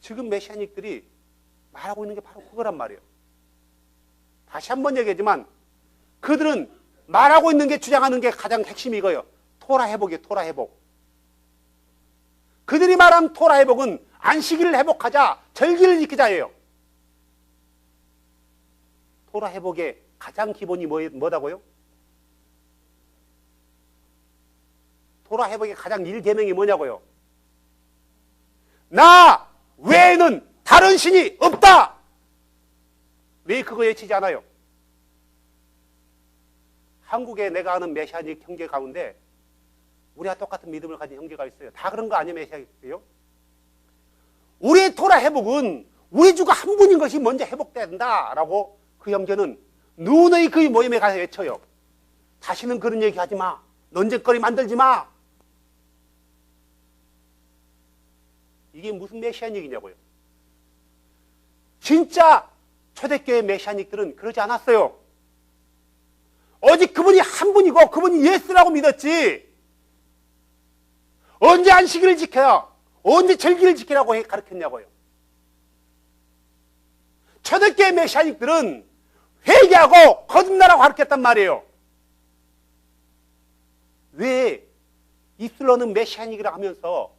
지금 메시아닉들이 말하고 있는 게 바로 그거란 말이에요. 다시 한번 얘기하지만 그들은 말하고 있는 게, 주장하는 게 가장 핵심이 이거예요. 토라 회복이에요. 토라 회복. 그들이 말한 토라 회복은 안식일을 회복하자, 절기를 지키자예요. 토라 회복의 가장 기본이 뭐다고요? 토라 회복의 가장 1계명이 뭐냐고요? 나 외에는 다른 신이 없다! 왜 그거 외치지 않아요? 한국에 내가 아는 메시아닉 형제 가운데 우리와 똑같은 믿음을 가진 형제가 있어요. 다 그런 거 아니에요, 메시아닉이요? 우리의 토라 회복은 우리 주가 한 분인 것이 먼저 회복돼야 된다라고 그 형제는 누누이 그 모임에 가서 외쳐요. 다시는 그런 얘기 하지 마. 논쟁거리 만들지 마. 이게 무슨 메시아닉이냐고요. 진짜 초대교회 메시아닉들은 그러지 않았어요. 오직 그분이 한 분이고 그분이 예수라고 믿었지. 언제 안식일을 지켜야, 언제 절기를 지키라고 가르쳤냐고요. 초대교회 메시아닉들은 회개하고 거듭나라고 가르쳤단 말이에요. 왜 입술로는 메시아닉이라고 하면서,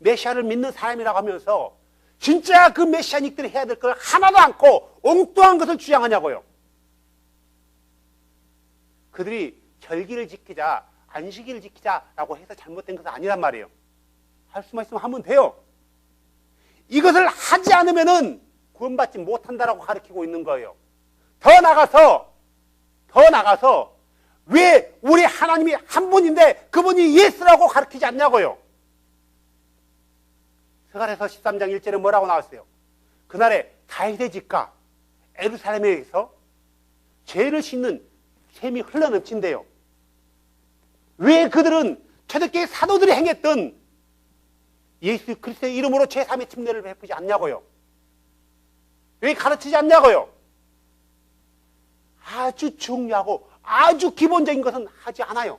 메시아를 믿는 사람이라고 하면서 진짜 그 메시아닉들이 해야 될 걸 하나도 않고 엉뚱한 것을 주장하냐고요. 그들이 절기를 지키자, 안식일을 지키자라고 해서 잘못된 것은 아니란 말이에요. 할 수만 있으면 하면 돼요. 이것을 하지 않으면은 구원받지 못한다라고 가르치고 있는 거예요. 더 나가서 왜 우리 하나님이 한 분인데 그분이 예수라고 가르치지 않냐고요. 스가랴서 13장 1절에 뭐라고 나왔어요? 그날에 다윗의 집과 예루살렘에서 죄를 씻는 샘이 흘러넘친대요. 왜 그들은 초대교회 사도들이 행했던 예수 그리스도의 이름으로 제3의 침례를 베푸지 않냐고요. 왜 가르치지 않냐고요. 아주 중요하고 아주 기본적인 것은 하지 않아요.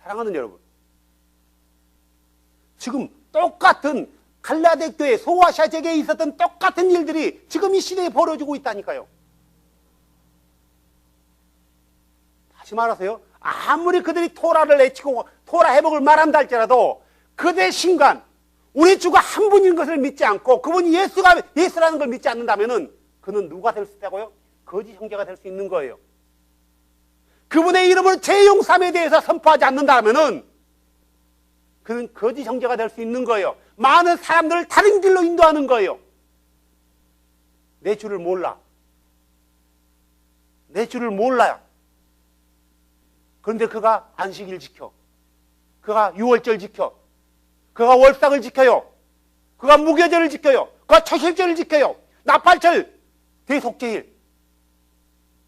사랑하는 여러분, 지금 똑같은 갈라디아 교회, 소아시아 지역에 있었던 똑같은 일들이 지금 이 시대에 벌어지고 있다니까요. 다시 말하세요. 아무리 그들이 토라를 외치고 토라 회복을 말한다 할지라도 그들의 신관, 우리 주가 한 분인 것을 믿지 않고 그분이 예수라는 걸 믿지 않는다면은 그는 누가 될 수 있다고요? 거짓 형제가 될 수 있는 거예요. 그분의 이름을 재용삼에 대해서 선포하지 않는다면은 그는 거짓 형제가 될 수 있는 거예요. 많은 사람들을 다른 길로 인도하는 거예요. 내 주를 몰라. 내 주를 몰라요. 그런데 그가 안식일 지켜. 그가 유월절 지켜. 그가 월삭을 지켜요. 그가 무교절을 지켜요. 그가 초실절을 지켜요. 나팔절, 대속제일,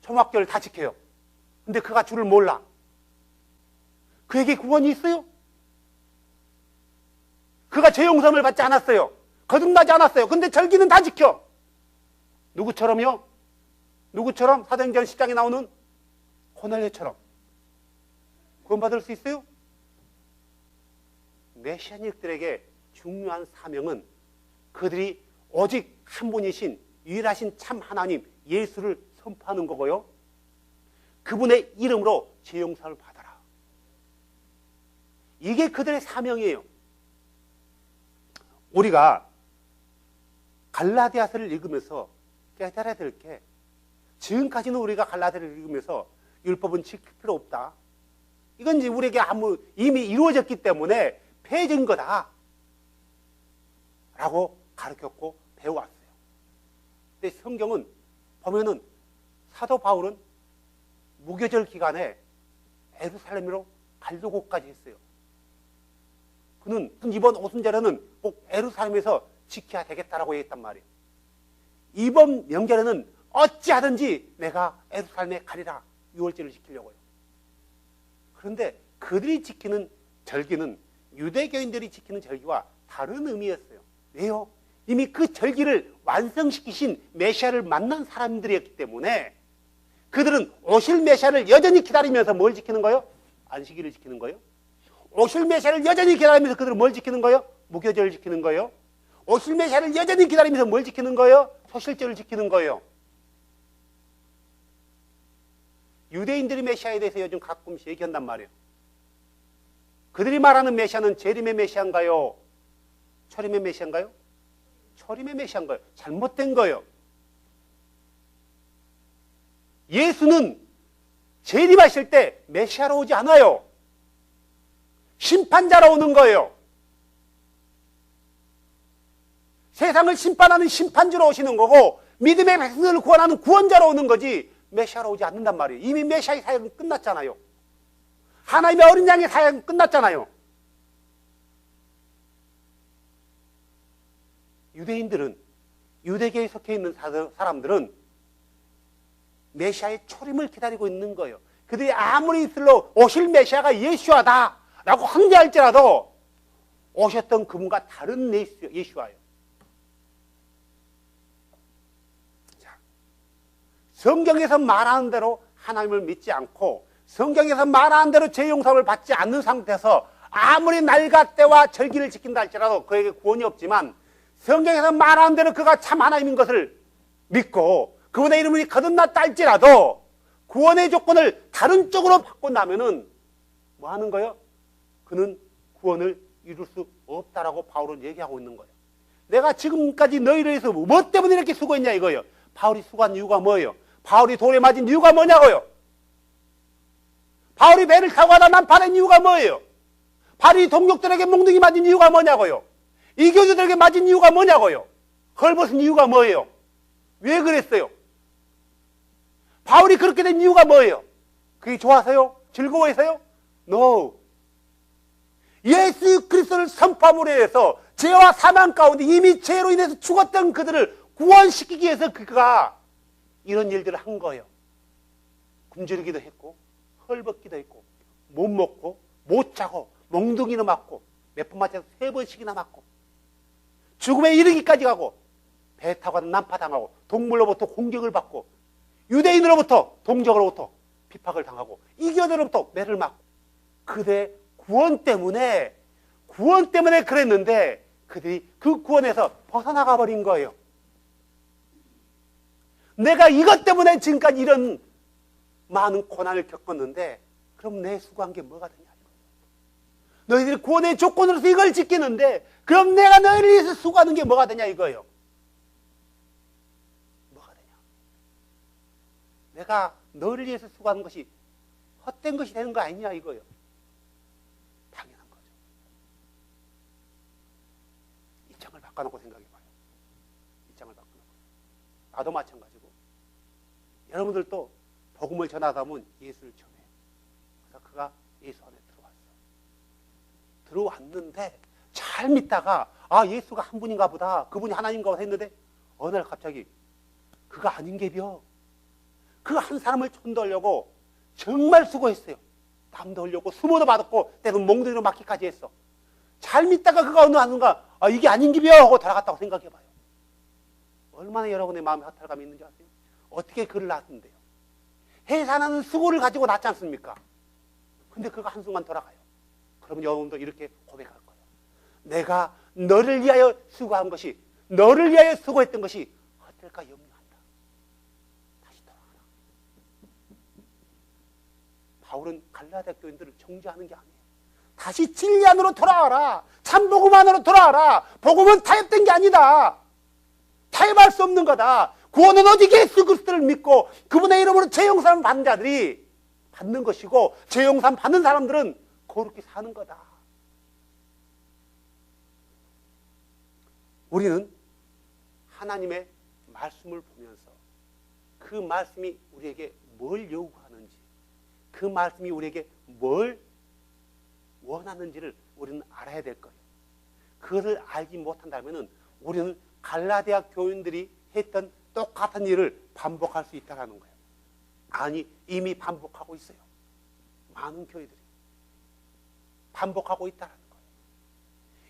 초막절 다 지켜요. 근데 그가 주를 몰라. 그에게 구원이 있어요? 그가 죄 용서를 받지 않았어요. 거듭나지 않았어요. 근데 절기는 다 지켜. 누구처럼요? 누구처럼? 사도행전 10장에 나오는 고넬료처럼 구원받을 수 있어요? 메시아닉들에게 중요한 사명은 그들이 오직 한 분이신 유일하신 참 하나님 예수를 선포하는 거고요. 그분의 이름으로 죄 용서를 받아라. 이게 그들의 사명이에요. 우리가 갈라디아서를 읽으면서 깨달아야 될 게, 지금까지는 우리가 갈라디아서를 읽으면서 율법은 지킬 필요 없다, 이건 이제 우리에게 이미 이루어졌기 때문에 폐해진 거다 라고 가르쳤고 배워왔어요. 근데 성경은 보면은 사도 바울은 무교절 기간에 예루살렘으로 가려고까지 했어요. 그는 이번 오순절에는 꼭 예루살렘에서 지켜야 되겠다라고 얘기했단 말이에요. 이번 명절에는 어찌하든지 내가 예루살렘에 가리라, 유월절을 지키려고요. 그런데 그들이 지키는 절기는 유대교인들이 지키는 절기와 다른 의미였어요. 왜요? 이미 그 절기를 완성시키신 메시아를 만난 사람들이었기 때문에 그들은 오실 메시아를 여전히 기다리면서 뭘 지키는 거예요? 안식일을 지키는 거예요. 오실 메시아를 여전히 기다리면서 그들은 뭘 지키는 거예요? 무교절을 지키는 거예요. 오실 메시아를 여전히 기다리면서 뭘 지키는 거예요? 소실절을 지키는 거예요. 유대인들이 메시아에 대해서 요즘 가끔씩 얘기한단 말이에요. 그들이 말하는 메시아는 재림의 메시아인가요? 초림의 메시아인가요? 초림의 메시아인가요? 잘못된 거예요. 예수는 재림하실 때 메시아로 오지 않아요. 심판자로 오는 거예요. 세상을 심판하는 심판주로 오시는 거고, 믿음의 백성들을 구원하는 구원자로 오는 거지 메시아로 오지 않는단 말이에요. 이미 메시아의 사역은 끝났잖아요. 하나님의 어린 양의 사역은 끝났잖아요. 유대인들은, 유대계에 속해 있는 사람들은 메시아의 초림을 기다리고 있는 거예요. 그들이 아무리 이슬로 오실 메시아가 예수아다 라고 항대할지라도 오셨던 그분과 다른 예수아예요. 자, 성경에서 말하는 대로 하나님을 믿지 않고 성경에서 말하는 대로 죄 용서를 받지 않는 상태에서 아무리 날과 때와 절기를 지킨다 할지라도 그에게 구원이 없지만, 성경에서 말하는 대로 그가 참 하나님인 것을 믿고 그분의 이름이 거듭났다 할지라도 구원의 조건을 다른 쪽으로 바꾼다면은 뭐 하는 거예요? 그는 구원을 이룰 수 없다라고 바울은 얘기하고 있는 거예요. 내가 지금까지 너희를 위해서 뭐 때문에 이렇게 수고했냐 이거예요. 바울이 수고한 이유가 뭐예요? 바울이 돌에 맞은 이유가 뭐냐고요? 바울이 배를 타고 가다 난파된 이유가 뭐예요? 바울이 동족들에게 몽둥이 맞은 이유가 뭐냐고요? 이교주들에게 맞은 이유가 뭐냐고요? 헐벗은 이유가 뭐예요? 왜 그랬어요? 바울이 그렇게 된 이유가 뭐예요? 그게 좋아서요? 즐거워해서요? No. 예수 그리스도를 선포함으로 해서 죄와 사망 가운데 이미 죄로 인해서 죽었던 그들을 구원시키기 위해서 그가 이런 일들을 한 거예요. 굶주리기도 했고, 헐벗기도 했고, 못 먹고, 못 자고, 몽둥이로 맞고, 몇 번 맞아서 3번씩이나 맞고, 죽음에 이르기까지 가고, 배 타고 가다 난파당하고, 동물로부터 공격을 받고, 유대인으로부터, 동족으로부터 핍박을 당하고, 이교도로부터 매를 맞고, 그들의 구원 때문에 그랬는데 그들이 그 구원에서 벗어나가 버린 거예요. 내가 이것 때문에 지금까지 이런 많은 고난을 겪었는데 그럼 내 수고한 게 뭐가 되냐 이거예요. 너희들이 구원의 조건으로서 이걸 지키는데 그럼 내가 너희를 위해서 수고하는 게 뭐가 되냐 이거예요. 뭐가 되냐. 내가 너희를 위해서 수고하는 것이 헛된 것이 되는 거 아니냐 이거예요. 당연한 거죠. 입장을 바꿔놓고 생각해봐요. 입장을 바꿔놓고. 나도 마찬가지고 여러분들도 복음을 전하다 보면 예수를 전해요. 그래서 그가 예수 안에 들어왔는데 잘 믿다가 예수가 한 분인가 보다, 그분이 하나님인가 보다 했는데 어느 날 갑자기 그가 아닌 게벼. 그 한 사람을 촌도하려고 정말 수고했어요. 땀도 흘렸고 수모도 받았고 때로는 몽둥이로 맞기까지 했어. 잘 믿다가 그가 어느 한순간 이게 아닌 게벼 하고 돌아갔다고 생각해봐요. 얼마나 여러분의 마음에 허탈감이 있는지 아세요? 어떻게 그를 낳았는데요? 해산하는 수고를 가지고 낳지 않습니까? 근데 그가 한순간 돌아가요. 그러면 여러분도 이렇게 고백할 거예요. 내가 너를 위하여 수고한 것이, 너를 위하여 수고했던 것이 헛될까 염려한다. 다시 돌아가라. 바울은 갈라디아 교인들을 정죄하는 게 아니에요. 다시 진리 안으로 돌아와라. 참복음 안으로 돌아와라. 복음은 타협된 게 아니다. 타협할 수 없는 거다. 구원은 오직 예수 그리스도를 믿고 그분의 이름으로 죄용산 받는 자들이 받는 것이고, 죄용산 받는 사람들은 거룩히 사는 거다. 우리는 하나님의 말씀을 보면서 그 말씀이 우리에게 뭘 요구하는지, 그 말씀이 우리에게 뭘 원하는지를 우리는 알아야 될 거예요. 그것을 알지 못한다면 우리는 갈라디아 교인들이 했던 똑같은 일을 반복할 수 있다는 거예요. 아니, 이미 반복하고 있어요. 많은 교회들이 반복하고 있다는 거예요.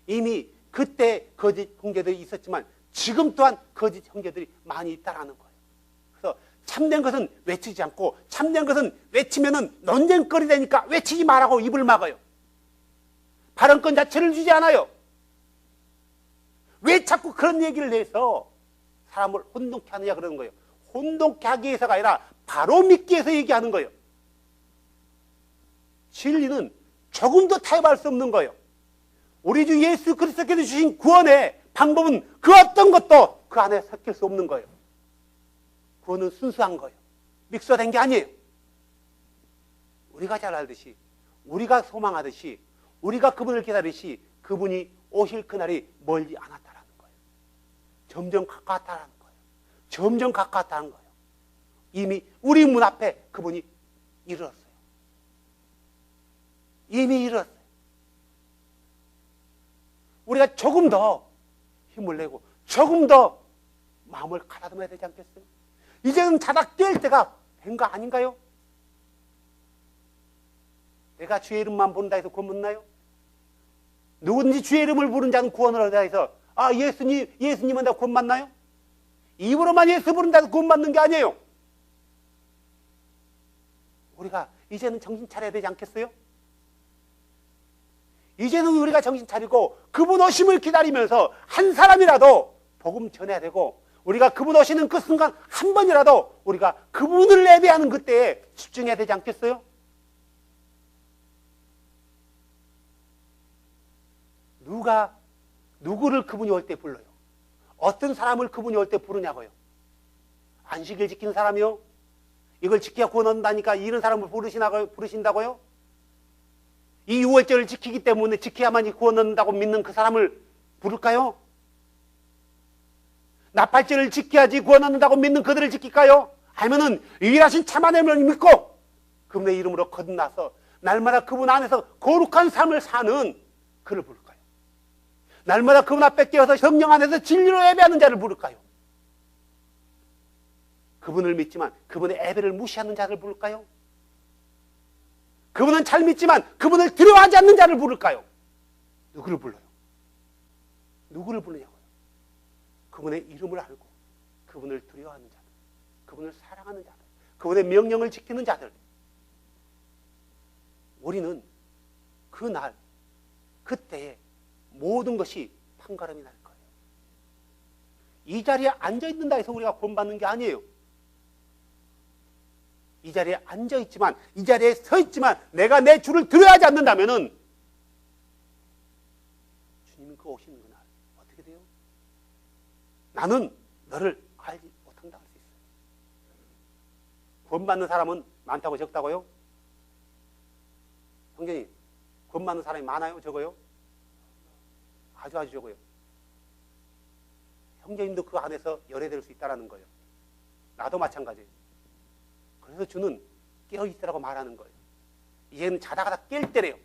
이미 그때 거짓 형제들이 있었지만 지금 또한 거짓 형제들이 많이 있다는 거예요. 그래서 참된 것은 외치지 않고, 참된 것은 외치면은 논쟁거리 되니까 외치지 말라고 입을 막아요. 발언권 자체를 주지 않아요. 왜 자꾸 그런 얘기를 해서 사람을 혼동케 하느냐 그러는 거예요. 혼동케 하기 위해서가 아니라 바로 믿기 위해서 얘기하는 거예요. 진리는 조금도 타협할 수 없는 거예요. 우리 주 예수 그리스도께서 주신 구원의 방법은 그 어떤 것도 그 안에 섞일 수 없는 거예요. 구원은 순수한 거예요. 믹서된 게 아니에요. 우리가 잘 알듯이, 우리가 소망하듯이, 우리가 그분을 기다리시, 그분이 오실 그날이 멀지 않았다라는 거예요. 점점 가까웠다라는 거예요. 점점 가까웠다는 거예요. 이미 우리 문 앞에 그분이 이르렀어요. 이미 이르렀어요. 우리가 조금 더 힘을 내고 조금 더 마음을 가다듬어야 되지 않겠어요? 이제는 자다 깰 때가 된 거 아닌가요? 내가 주의 이름만 부른다 해서 구원 받나요? 누구든지 주의 이름을 부른 자는 구원을 얻다 해서 예수님은 다 구원 받나요? 입으로만 예수 부른다 해서 구원 받는 게 아니에요. 우리가 이제는 정신 차려야 되지 않겠어요? 이제는 우리가 정신 차리고 그분 오심을 기다리면서 한 사람이라도 복음 전해야 되고, 우리가 그분 오시는 그 순간 한 번이라도 우리가 그분을 예배하는 그때에 집중해야 되지 않겠어요? 누구를 그분이 올 때 불러요? 어떤 사람을 그분이 올 때 부르냐고요? 안식일 지키는 사람이요? 이걸 지켜야 구원 얻는다니까 이런 사람을 부르신다고요? 이 유월절을 지키기 때문에 지켜야만 구원 얻는다고 믿는 그 사람을 부를까요? 나팔절을 지켜야지 구원 얻는다고 믿는 그들을 지킬까요? 아니면은 유일하신 참 하나님을 믿고 그분의 이름으로 거듭나서 날마다 그분 안에서 거룩한 삶을 사는 그를 부를까요? 날마다 그분 앞에 깨어서 성령 안에서 진리로 예배하는 자를 부를까요? 그분을 믿지만 그분의 예배를 무시하는 자를 부를까요? 그분은 잘 믿지만 그분을 두려워하지 않는 자를 부를까요? 누구를 불러요? 누구를 부르냐고요? 그분의 이름을 알고 그분을 두려워하는 자들, 그분을 사랑하는 자들, 그분의 명령을 지키는 자들. 우리는 그날, 그때에 모든 것이 판가름이 날 거예요. 이 자리에 앉아있는다 해서 우리가 구원받는 게 아니에요. 이 자리에 앉아있지만, 이 자리에 서있지만 내가 내 주를 두려워하지 않는다면 주님은 그 오시는 그날 어떻게 돼요? 나는 너를 알지 못한다 할 수 있어요. 구원받는 사람은 많다고 적다고요? 형제님, 구원받는 사람이 많아요? 적어요? 아주 적어요. 형제님도 그 안에서 열애될 수 있다는 거예요. 나도 마찬가지예요. 그래서 주는 깨어있으라고 말하는 거예요. 이제는 자다가 깰 때래요.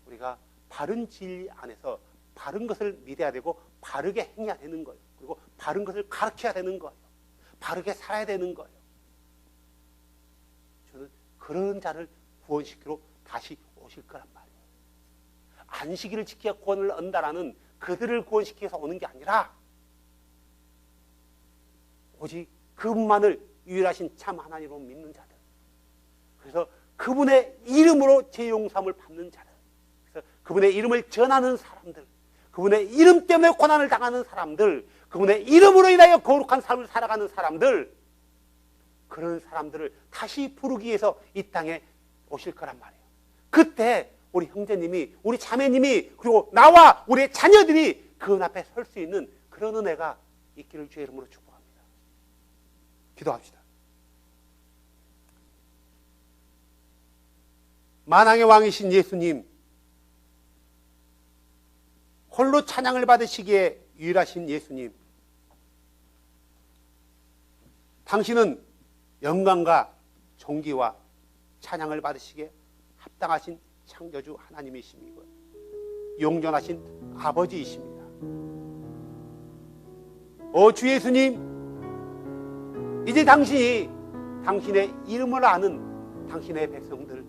우리가 바른 진리 안에서 바른 것을 믿어야 되고 바르게 행해야 되는 거예요. 그리고 바른 것을 가르쳐야 되는 거예요. 바르게 살아야 되는 거예요. 주는 그런 자를 구원시키러 다시 오실 거란 말이에요. 안식일을 지켜 구원을 얻는다라는 그들을 구원시켜서 오는 게 아니라 오직 그분만을 유일하신 참 하나님으로 믿는 자들, 그래서 그분의 이름으로 죄용삼을 받는 자들, 그래서 그분의 이름을 전하는 사람들, 그분의 이름 때문에 고난을 당하는 사람들, 그분의 이름으로 인하여 거룩한 삶을 살아가는 사람들, 그런 사람들을 다시 부르기 위해서 이 땅에 오실 거란 말이에요. 그때 우리 형제님이, 우리 자매님이, 그리고 나와 우리의 자녀들이 그 앞에 설 수 있는 그런 은혜가 있기를 주의 이름으로 축복합니다. 기도합시다. 만왕의 왕이신 예수님, 홀로 찬양을 받으시기에 유일하신 예수님, 당신은 영광과 존귀와 찬양을 받으시기에 합당하신 창조주 하나님이십니다. 용존하신 아버지이십니다. 주 예수님, 이제 당신이 당신의 이름을 아는 당신의 백성들,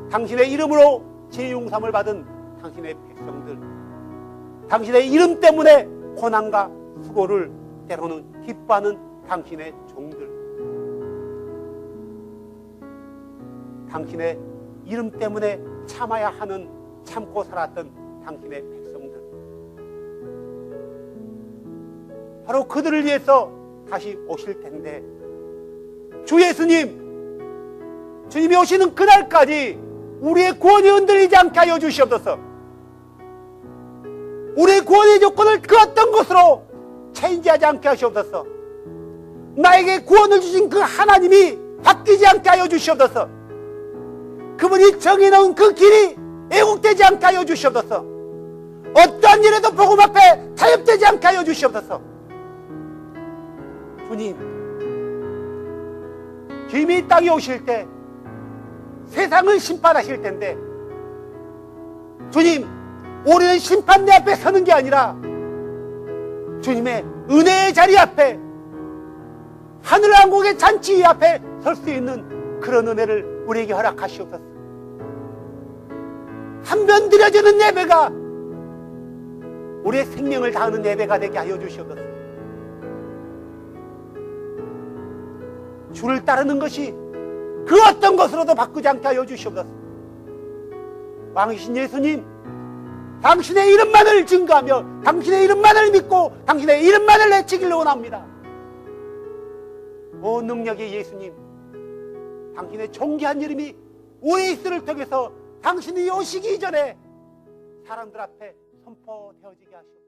당신의 이름으로 죄용삼을 받은 당신의 백성들, 당신의 이름 때문에 고난과 수고를 때로는 기뻐하는 당신의 종들, 당신의 이름 때문에 참아야 하는, 참고 살았던 당신의 백성들, 바로 그들을 위해서 다시 오실 텐데, 주 예수님, 주님이 오시는 그날까지 우리의 구원이 흔들리지 않게 하여 주시옵소서. 우리의 구원의 조건을 그 어떤 것으로 체인지하지 않게 하시옵소서. 나에게 구원을 주신 그 하나님이 바뀌지 않게 하여 주시옵소서. 그분이 정해놓은 그 길이 왜곡되지 않게 하여 주시옵소서. 어떠한 일에도 복음 앞에 타협되지 않게 하여 주시옵소서. 주님, 주님이 이 땅에 오실 때 세상을 심판하실 텐데, 주님, 우리는 심판대 앞에 서는 게 아니라 주님의 은혜의 자리 앞에, 하늘왕국의 잔치 앞에 설 수 있는 그런 은혜를 우리에게 허락하시옵소서. 한 번 드려지는 예배가 우리의 생명을 다하는 예배가 되게 하여 주시옵소서. 주를 따르는 것이 그 어떤 것으로도 바꾸지 않게 하여 주시옵소서. 왕이신 예수님, 당신의 이름만을 증거하며 당신의 이름만을 믿고 당신의 이름만을 외치기를 원합니다. 오 능력의 예수님, 당신의 존귀한 이름이 우리 이스를 통해서 당신이 오시기 전에 사람들 앞에 선포되어지게 하시옵소서.